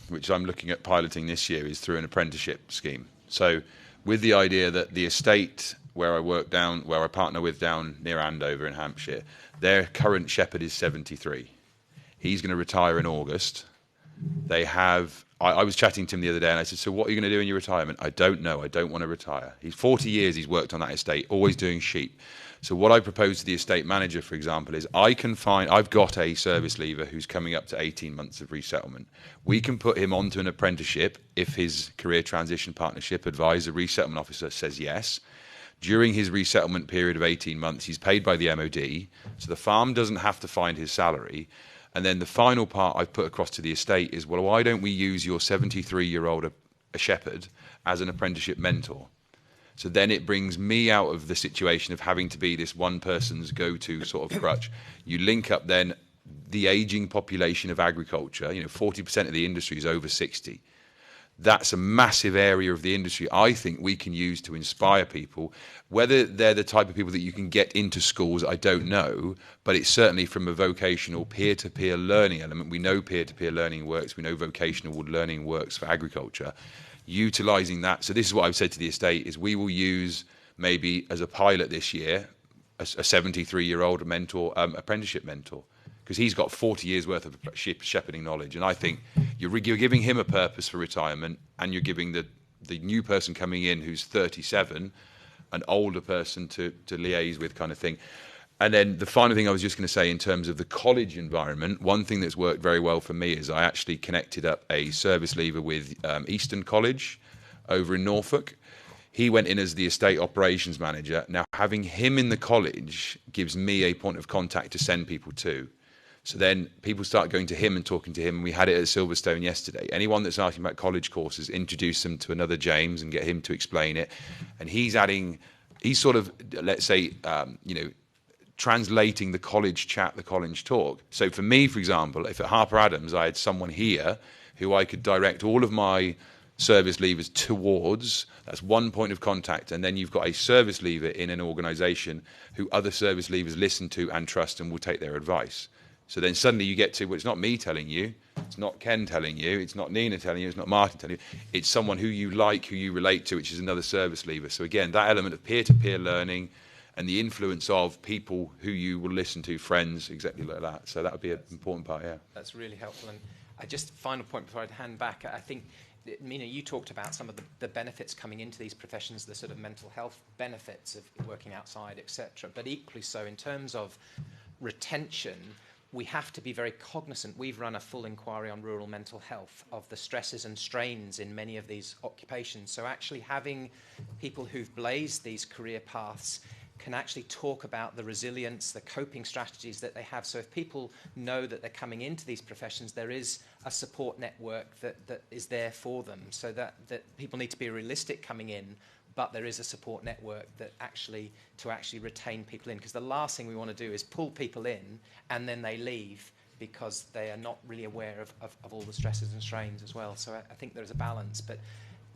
which I'm looking at piloting this year, is through an apprenticeship scheme. So with the idea that the estate where I partner with down near Andover in Hampshire, their current shepherd is 73. He's going to retire in August. I was chatting to him the other day and I said, so what are you going to do in your retirement? I don't know. I don't want to retire. He's 40 years he's worked on that estate, always doing sheep. So what I propose to the estate manager, for example, is I've got a service leaver who's coming up to 18 months of resettlement. We can put him onto an apprenticeship if his career transition partnership advisor, resettlement officer, says yes. During his resettlement period of 18 months, he's paid by the MOD, so the farm doesn't have to find his salary. And then the final part I've put across to the estate is, well, why don't we use your 73-year-old a shepherd as an apprenticeship mentor? So then it brings me out of the situation of having to be this one person's go-to sort of crutch. You link up then the ageing population of agriculture. 40% of the industry is over 60. That's a massive area of the industry I think we can use to inspire people. Whether they're the type of people that you can get into schools, I don't know, but it's certainly from a vocational peer-to-peer learning element. We know peer-to-peer learning works. We know vocational learning works for agriculture. Utilising that. So this is what I've said to the estate, is we will use maybe as a pilot this year a 73-year-old mentor, apprenticeship mentor, because he's got 40 years worth of shepherding knowledge. And I think you're giving him a purpose for retirement, and you're giving the new person coming in who's 37 an older person to liaise with, kind of thing. And then the final thing I was just going to say in terms of the college environment, one thing that's worked very well for me is I actually connected up a service leaver with Eastern College over in Norfolk. He went in as the estate operations manager. Now, having him in the college gives me a point of contact to send people to. So then people start going to him and talking to him. And we had it at Silverstone yesterday. Anyone that's asking about college courses, introduce them to another James and get him to explain it. And he's sort of, let's say, translating the college chat, the college talk. So for me, for example, if at Harper Adams I had someone here who I could direct all of my service leavers towards, that's one point of contact. And then you've got a service leaver in an organisation who other service leavers listen to and trust and will take their advice. So then suddenly you get to, well, it's not me telling you, it's not Ken telling you, it's not Nina telling you, it's not Martin telling you, it's someone who you like, who you relate to, which is another service leaver. So again, that element of peer-to-peer learning and the influence of people who you will listen to, friends, exactly like that. So that would be an important part, yeah. That's really helpful. And I just, final point before I hand back, I think, Mina, you talked about some of the benefits coming into these professions, the sort of mental health benefits of working outside, etc. But equally so, in terms of retention, we have to be very cognizant. We've run a full inquiry on rural mental health, of the stresses and strains in many of these occupations. So actually having people who've blazed these career paths can actually talk about the resilience, the coping strategies that they have. So if people know that they're coming into these professions, there is a support network that is there for them. So that people need to be realistic coming in, but there is a support network that actually retain people in. Because the last thing we want to do is pull people in and then they leave because they are not really aware of all the stresses and strains as well. So I think there's a balance, but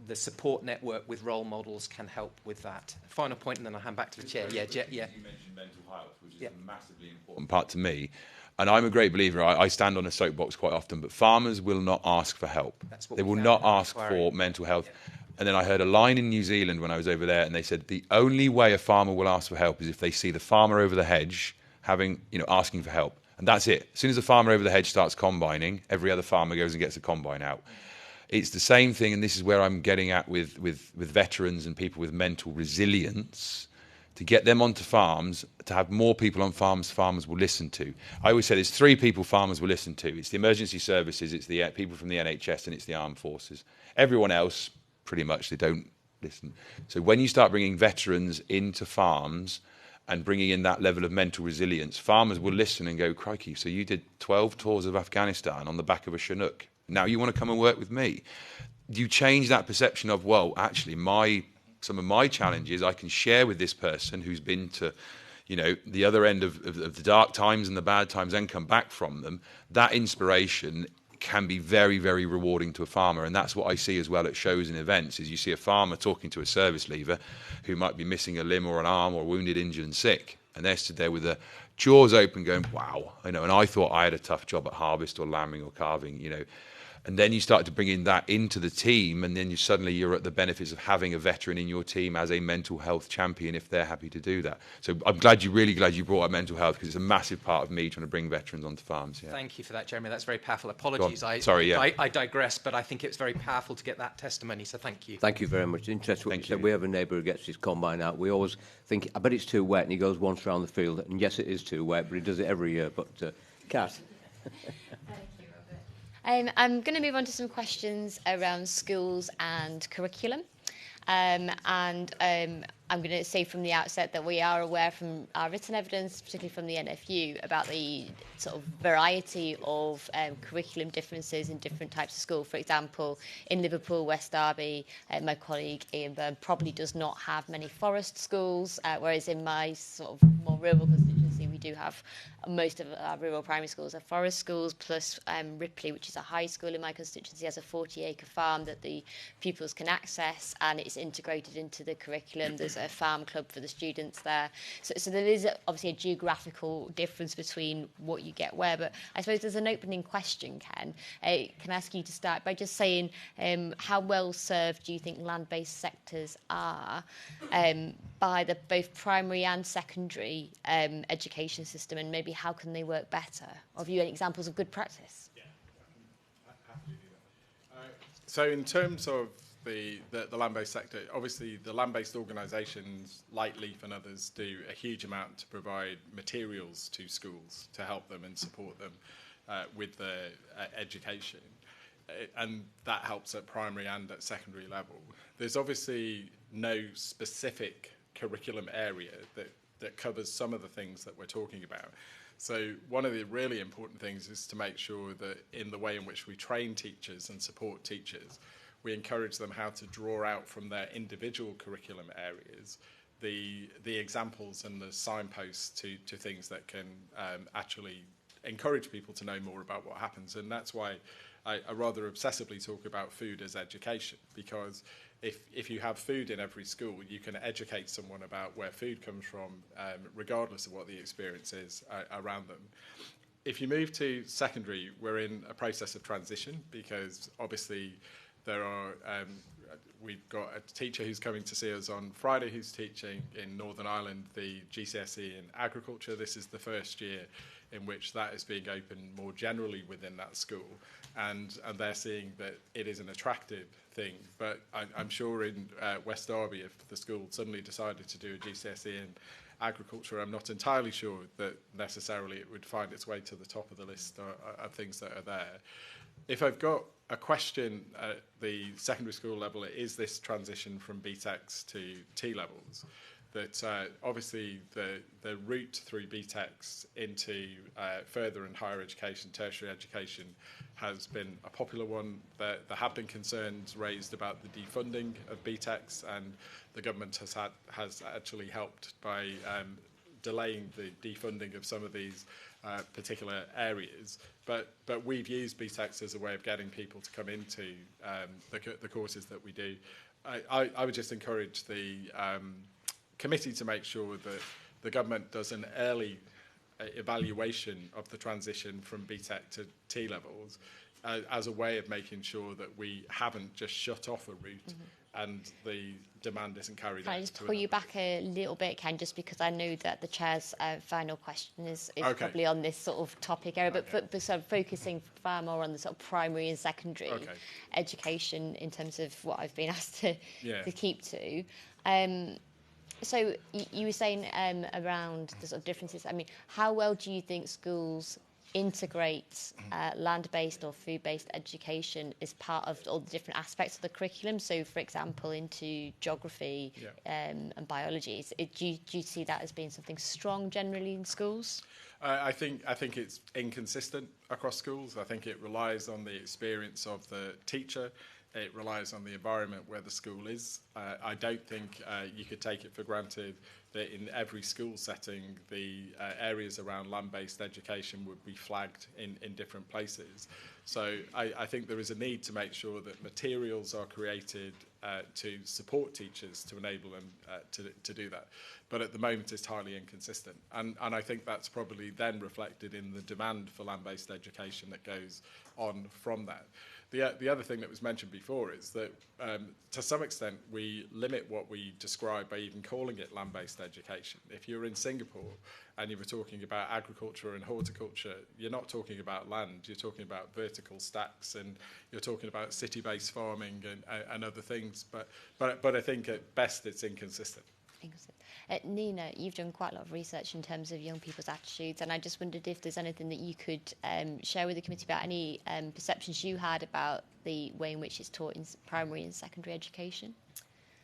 the support network with role models can help with that. Final point, and then I'll hand back to the chair. Yeah. You mentioned mental health, which is a massively important part to me. And I'm a great believer. I stand on a soapbox quite often, but farmers will not ask for help. They will not ask for mental health. Yeah. And then I heard a line in New Zealand when I was over there, and they said the only way a farmer will ask for help is if they see the farmer over the hedge asking for help. And that's it. As soon as the farmer over the hedge starts combining, every other farmer goes and gets a combine out. It's the same thing, and this is where I'm getting at with veterans and people with mental resilience, to get them onto farms, to have more people on farms farmers will listen to. I always say there's three people farmers will listen to. It's the emergency services, it's the people from the NHS, and it's the armed forces. Everyone else, pretty much, they don't listen. So when you start bringing veterans into farms and bringing in that level of mental resilience, farmers will listen and go, crikey, so you did 12 tours of Afghanistan on the back of a Chinook. Now you want to come and work with me. You change that perception of, well, actually, some of my challenges I can share with this person who's been to, the other end of the dark times and the bad times and come back from them. That inspiration can be very, very rewarding to a farmer. And that's what I see as well at shows and events, is you see a farmer talking to a service leaver who might be missing a limb or an arm or wounded, injured and sick. And they're stood there with their jaws open going, wow, and I thought I had a tough job at harvest or lambing or calving, And then you start to bring in that into the team, and then you're at the benefits of having a veteran in your team as a mental health champion if they're happy to do that. So I'm really glad you brought up mental health, because it's a massive part of me trying to bring veterans onto farms. Yeah. Thank you for that, Jeremy. That's very powerful. Apologies. I digress, but I think it's very powerful to get that testimony, so thank you. Thank you very much. Interesting what you said. We have a neighbour who gets his combine out. We always think, I bet it's too wet, and he goes once around the field. And yes, it is too wet, but he does it every year. But, Kat. I'm going to move on to some questions around schools and curriculum. I'm going to say from the outset that we are aware from our written evidence, particularly from the NFU, about the sort of variety of curriculum differences in different types of school. For example, in Liverpool, West Derby, my colleague Ian Byrne probably does not have many forest schools, whereas in my sort of more rural constituency, we do have most of our rural primary schools are forest schools, plus Ripley, which is a high school in my constituency, has a 40-acre farm that the pupils can access, and it's integrated into the curriculum. There's a farm club for the students there. So there is obviously a geographical difference between what you get where, but I suppose there's an opening question, Ken. Can I ask you to start by just saying how well served do you think land-based sectors are by the both primary and secondary education system, and maybe how can they work better? Or have you any examples of good practice? Yeah, I happily do that. So in terms of the land-based sector, obviously the land-based organisations like LEAF and others do a huge amount to provide materials to schools to help them and support them with their education. And that helps at primary and at secondary level. There's obviously no specific curriculum area that covers some of the things that we're talking about. So one of the really important things is to make sure that in the way in which we train teachers and support teachers, we encourage them how to draw out from their individual curriculum areas the examples and the signposts to things that can actually encourage people to know more about what happens. And that's why I rather obsessively talk about food as education, because if you have food in every school, you can educate someone about where food comes from, regardless of what the experience is around them. if you move to secondary, we're in a process of transition because obviously there are, we've got a teacher who's coming to see us on Friday who's teaching in Northern Ireland the GCSE in agriculture. This is the first year in which that is being opened more generally within that school, and they're seeing that it is an attractive thing. But I'm sure in West Derby, if the school suddenly decided to do a GCSE in agriculture, I'm not entirely sure that necessarily it would find its way to the top of the list of things that are there. If I've got a question at the secondary school level, it is this transition from BTECs to T-levels. That obviously the route through BTECs into further and higher education, tertiary education, has been a popular one. There have been concerns raised about the defunding of BTECs, and the government has actually helped by delaying the defunding of some of these particular areas. But we've used BTECs as a way of getting people to come into the courses that we do. I would just encourage the committee to make sure that the government does an early evaluation of the transition from BTEC to T-levels as a way of making sure that we haven't just shut off a route and the demand isn't carried out. Can I just pull you back a little bit, Ken, just because I know that the Chair's final question is okay. probably on this sort of topic area, but sort of focusing far more on the sort of primary and secondary education in terms of what I've been asked to keep to. So you were saying around the sort of differences. I mean, how well do you think schools integrate land-based or food-based education as part of all the different aspects of the curriculum? So, for example, into geography and biology. Do you see that as being something strong generally in schools? I think it's inconsistent across schools. I think it relies on the experience of the teacher. It relies on the environment where the school is. I don't think you could take it for granted that in every school setting the areas around land-based education would be flagged in different places. So I think there is a need to make sure that materials are created to support teachers to enable them to do that. But at the moment it's highly inconsistent. And I think that's probably then reflected in the demand for land-based education that goes on from that. The other thing that was mentioned before is that to some extent we limit what we describe by even calling it land-based education. If you're in Singapore and you were talking about agriculture and horticulture, you're not talking about land, you're talking about vertical stacks, and you're talking about city-based farming and other things. But I think at best it's inconsistent. Nina, you've done quite a lot of research in terms of young people's attitudes, and I just wondered if there's anything that you could share with the committee about any perceptions you had about the way in which it's taught in primary and secondary education.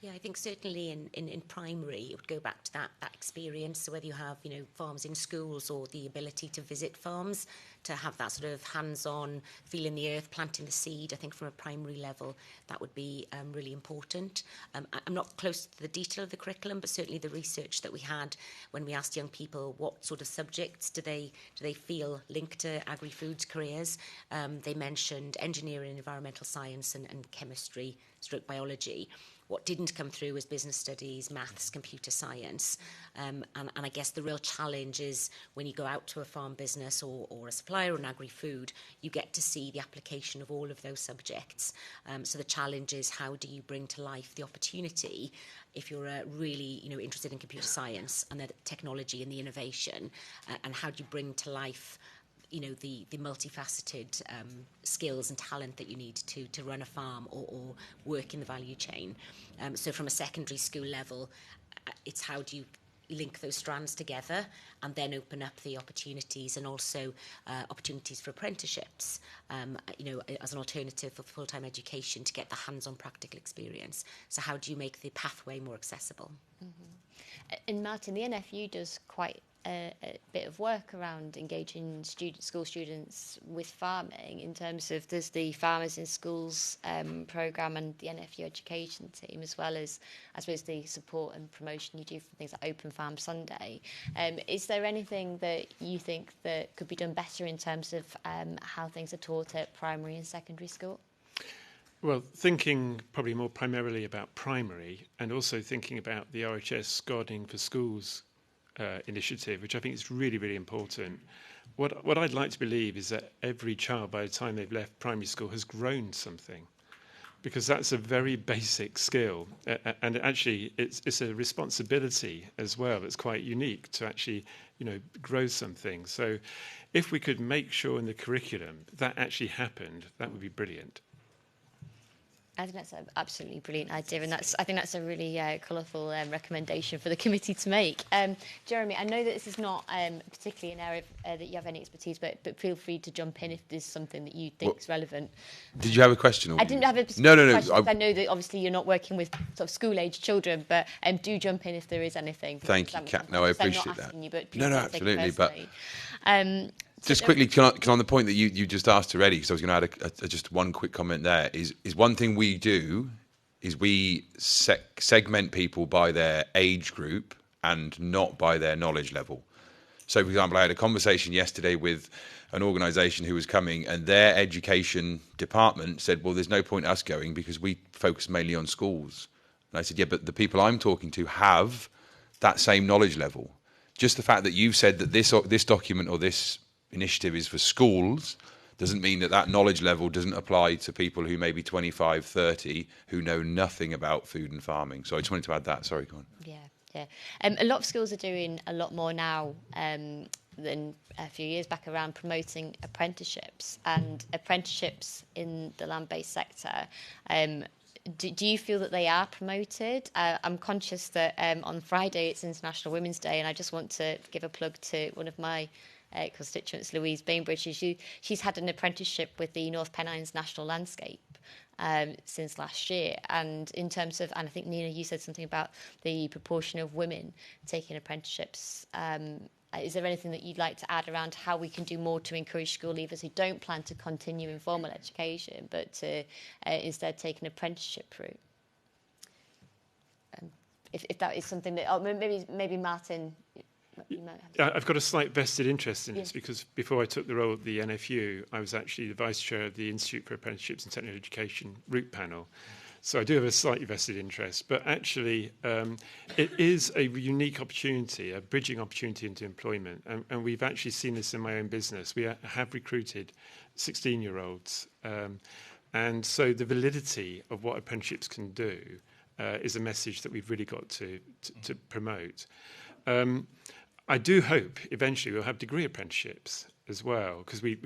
Yeah, I think certainly in primary, it would go back to that experience. So whether you have, farms in schools or the ability to visit farms, to have that sort of hands-on, feeling the earth, planting the seed, I think from a primary level, that would be really important. I'm not close to the detail of the curriculum, but certainly the research that we had when we asked young people what sort of subjects do they feel linked to agri-foods careers, they mentioned engineering, environmental science and chemistry, biology. What didn't come through was business studies, maths, computer science. And I guess the real challenge is when you go out to a farm business or a supplier or an agri-food, you get to see the application of all of those subjects. So the challenge is how do you bring to life the opportunity if you're really interested in computer science and the technology and the innovation, and how do you bring to life the multifaceted skills and talent that you need to run a farm or work in the value chain. So from a secondary school level, it's how do you link those strands together and then open up the opportunities, and also opportunities for apprenticeships, as an alternative for full-time education to get the hands-on practical experience. So how do you make the pathway more accessible? Mm-hmm. And Martin, the NFU does quite a bit of work around engaging school students with farming in terms of there's the Farmers in Schools programme and the NFU education team, as well as, I suppose, the support and promotion you do for things like Open Farm Sunday. Is there anything that you think that could be done better in terms of how things are taught at primary and secondary school? Well, thinking probably more primarily about primary, and also thinking about the RHS Gardening for Schools initiative, which I think is really, really important. What I'd like to believe is that every child, by the time they've left primary school, has grown something, because that's a very basic skill, and actually it's a responsibility as well that's quite unique to actually, grow something. So if we could make sure in the curriculum that actually happened, that would be brilliant. I think that's an absolutely brilliant idea, and I think that's a really colourful recommendation for the committee to make. Jeremy, I know that this is not particularly an area that you have any expertise, but feel free to jump in if there's something that you think is relevant. Did you have a question? Or I didn't have a specific question. I know that obviously you're not working with sort of school-age children, but do jump in if there is anything. Thank you, Kat. No, I appreciate that. You, but no, absolutely. But just so quickly, can on the point that you just asked already, because I was going to add just one quick comment there, is one thing we do is we segment people by their age group and not by their knowledge level. So, for example, I had a conversation yesterday with an organisation who was coming, and their education department said, well, there's no point us going because we focus mainly on schools. And I said, yeah, but the people I'm talking to have that same knowledge level. Just the fact that you've said that this document or this initiative is for schools doesn't mean that knowledge level doesn't apply to people who may be 25, 30, who know nothing about food and farming. So I just wanted to add that. Sorry, go on. Yeah. A lot of schools are doing a lot more now than a few years back around promoting apprenticeships in the land-based sector. Do you feel that they are promoted? I'm conscious that on Friday it's International Women's Day, and I just want to give a plug to one of my constituents, Louise Bainbridge. She's had an apprenticeship with the North Pennines National Landscape since last year. And in terms of, and I think, Nina, you said something about the proportion of women taking apprenticeships. Is there anything that you'd like to add around how we can do more to encourage school leavers who don't plan to continue in formal education, but to instead take an apprenticeship route? If that is something that, maybe Martin... I've got a slight vested interest in this because before I took the role at the NFU, I was actually the vice chair of the Institute for Apprenticeships and Technical Education route panel. So I do have a slightly vested interest, but actually it is a unique opportunity, a bridging opportunity into employment. And we've actually seen this in my own business. We have recruited 16-year-olds. And so the validity of what apprenticeships can do is a message that we've really got to promote. I do hope eventually we'll have degree apprenticeships as well, because we're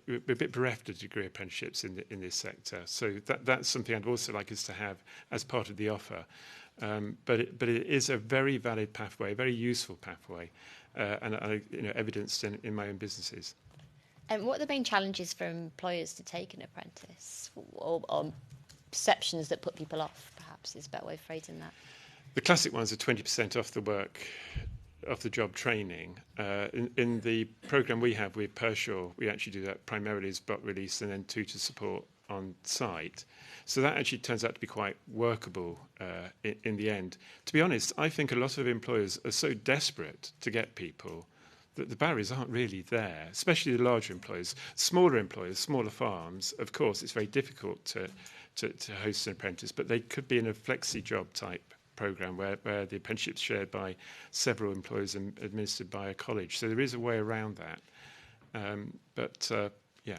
a bit bereft of degree apprenticeships in this sector. So that's something I'd also like us to have as part of the offer. But it is a very valid pathway, a very useful pathway, and evidenced in my own businesses. And what are the main challenges for employers to take an apprentice, or perceptions that put people off? Perhaps is a better way of phrasing that. The classic ones are 20% off the job training. In the programme we have with Pershaw, we actually do that primarily as block release and then tutor support on site. So that actually turns out to be quite workable in the end. To be honest, I think a lot of employers are so desperate to get people that the barriers aren't really there, especially the larger employers. Smaller farms, of course, it's very difficult to host an apprentice, but they could be in a flexi-job type programme where the apprenticeship's shared by several employers and administered by a college. So there is a way around that. Yeah.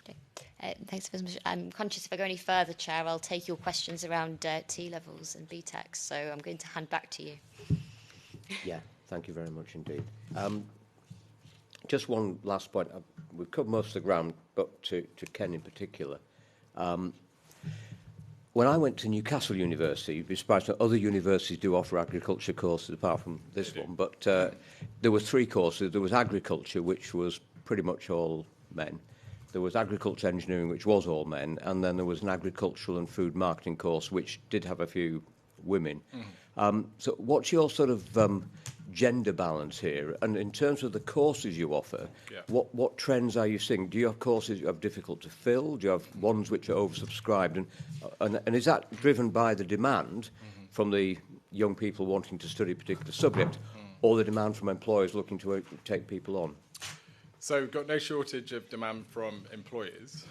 Okay. Thanks very much. I'm conscious if I go any further, Chair, I'll take your questions around T-levels and BTECs. So I'm going to hand back to you. Yeah, thank you very much indeed. Just one last point. We've covered most of the ground, but to Ken in particular. When I went to Newcastle University, you'd be surprised that other universities do offer agriculture courses apart from this one, but there were 3 courses. There was agriculture, which was pretty much all men. There was agriculture engineering, which was all men, and then there was an agricultural and food marketing course, which did have a few women. So what's your sort of gender balance here? And in terms of the courses you offer, what trends are you seeing? Do you have courses you have difficult to fill? Do you have ones which are oversubscribed? And is that driven by the demand from the young people wanting to study a particular subject, or the demand from employers looking to take people on? So we've got no shortage of demand from employers.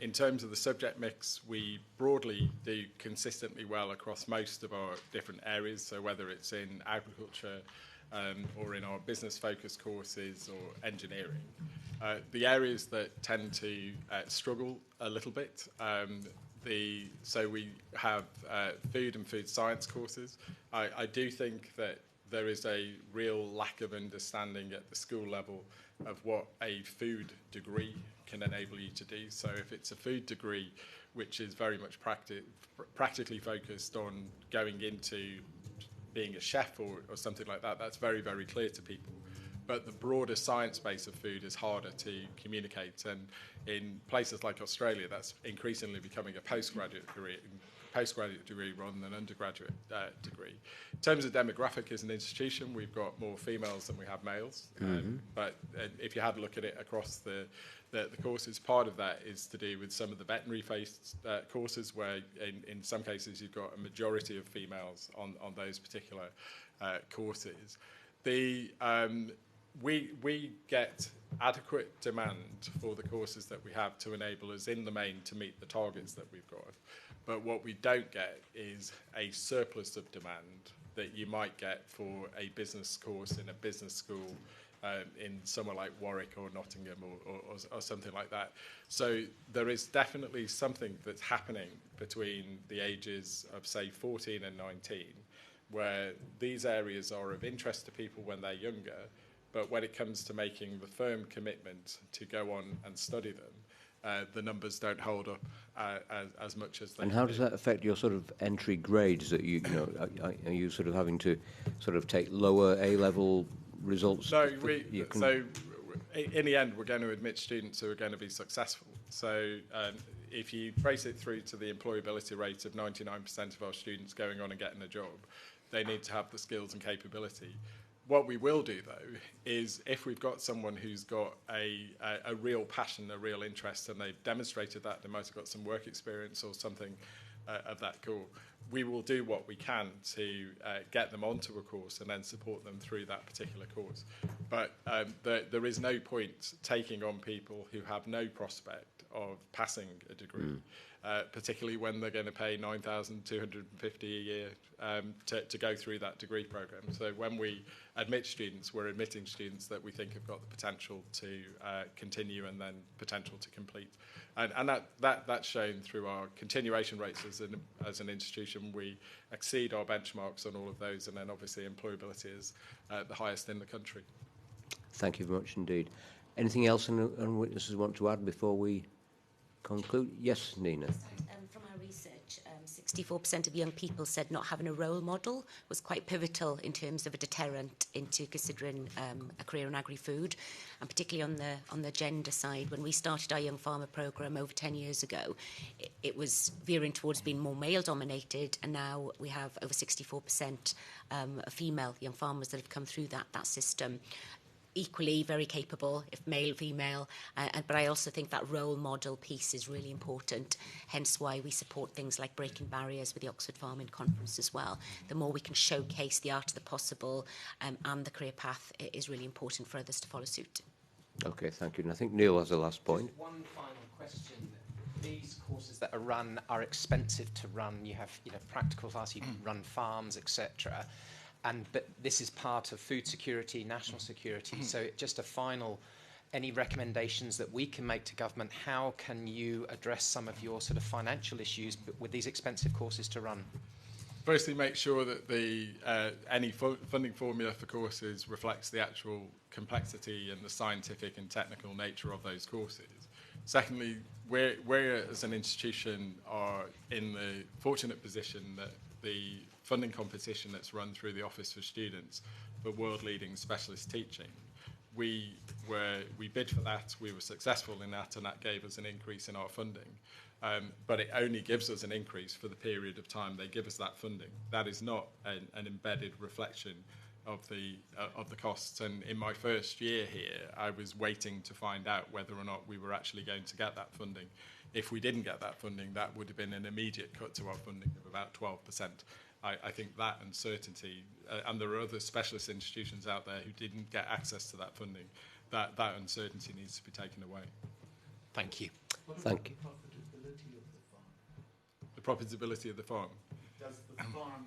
In terms of the subject mix, we broadly do consistently well across most of our different areas. So whether it's in agriculture, or in our business-focused courses or engineering. The areas that tend to struggle a little bit, so we have food and food science courses. I do think that there is a real lack of understanding at the school level of what a food degree can enable you to do. So if it's a food degree which is very much practically focused on going into being a chef or something like that, that's very, very clear to people. But the broader science base of food is harder to communicate. And in places like Australia, that's increasingly becoming a postgraduate degree rather than an undergraduate degree. In terms of demographic as an institution, we've got more females than we have males. But if you had a look at it across the courses, part of that is to do with some of the veterinary-based courses where in some cases you've got a majority of females on those particular courses. We get adequate demand for the courses that we have to enable us in the main to meet the targets that we've got. But what we don't get is a surplus of demand that you might get for a business course in a business school in somewhere like Warwick or Nottingham or something like that. So there is definitely something that's happening between the ages of, say, 14 and 19, where these areas are of interest to people when they're younger, but when it comes to making the firm commitment to go on and study them, the numbers don't hold up as much as they And how do. does that affect your sort of entry grades? That you know, are you sort of having to sort of take lower A-level results? So in the end, we're going to admit students who are going to be successful. So if you trace it through to the employability rate of 99% of our students going on and getting a job, they need to have the skills and capability. What we will do, though, is if we've got someone who's got a real passion, a real interest, and they've demonstrated that, they might have got some work experience or something of that cool, we will do what we can to get them onto a course and then support them through that particular course. But there is no point taking on people who have no prospect of passing a degree, particularly when they're going to pay $9,250 a year to go through that degree program. So when we admit students, we're admitting students that we think have got the potential to continue and then potential to complete. And that's shown through our continuation rates as an institution. We exceed our benchmarks on all of those, and then obviously employability is the highest in the country. Thank you very much indeed. Anything else and witnesses want to add before we conclude? Yes, Nina. From our research, 64% of young people said not having a role model was quite pivotal in terms of a deterrent into considering a career in agri-food, and particularly on the gender side. When we started our Young Farmer programme over 10 years ago, it was veering towards being more male-dominated, and now we have over 64% of female young farmers that have come through that system. Equally very capable, if male, female, but I also think that role model piece is really important, hence why we support things like Breaking Barriers with the Oxford Farming Conference as well. The more we can showcase the art of the possible and the career path is really important for others to follow suit. Okay, thank you. And I think Neil has the last point. Just one final question. These courses that are run are expensive to run. You have practical classes, you can run farms, etc. But this is part of food security, national security. So just a final, any recommendations that we can make to government? How can you address some of your sort of financial issues with these expensive courses to run? Firstly, make sure that any funding formula for courses reflects the actual complexity and the scientific and technical nature of those courses. Secondly, we as an institution are in the fortunate position that the funding competition that's run through the Office for Students for world-leading specialist teaching, we bid for that, we were successful in that, and that gave us an increase in our funding. But it only gives us an increase for the period of time they give us that funding. That is not an embedded reflection of the costs. And in my first year here, I was waiting to find out whether or not we were actually going to get that funding. If we didn't get that funding, that would have been an immediate cut to our funding of about 12%. I think that uncertainty, and there are other specialist institutions out there who didn't get access to that funding, that uncertainty needs to be taken away. Thank you. Thank you. The profitability of the farm. The profitability of the farm. Does the farm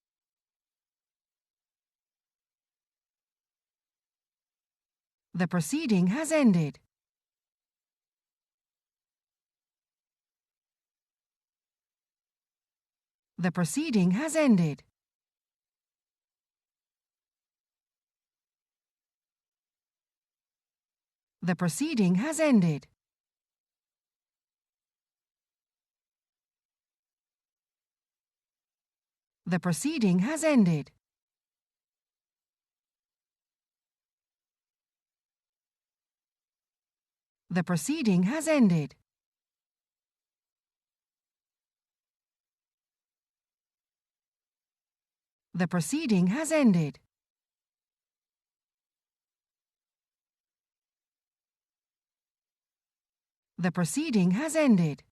The proceeding has ended. The proceeding has ended. The proceeding has ended. The proceeding has ended. The proceeding has ended. The proceeding has ended. The proceeding has ended.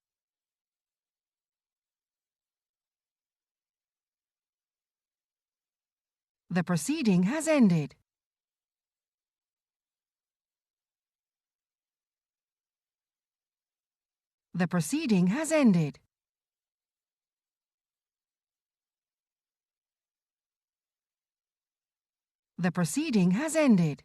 The proceeding has ended. The proceeding has ended. The proceeding has ended.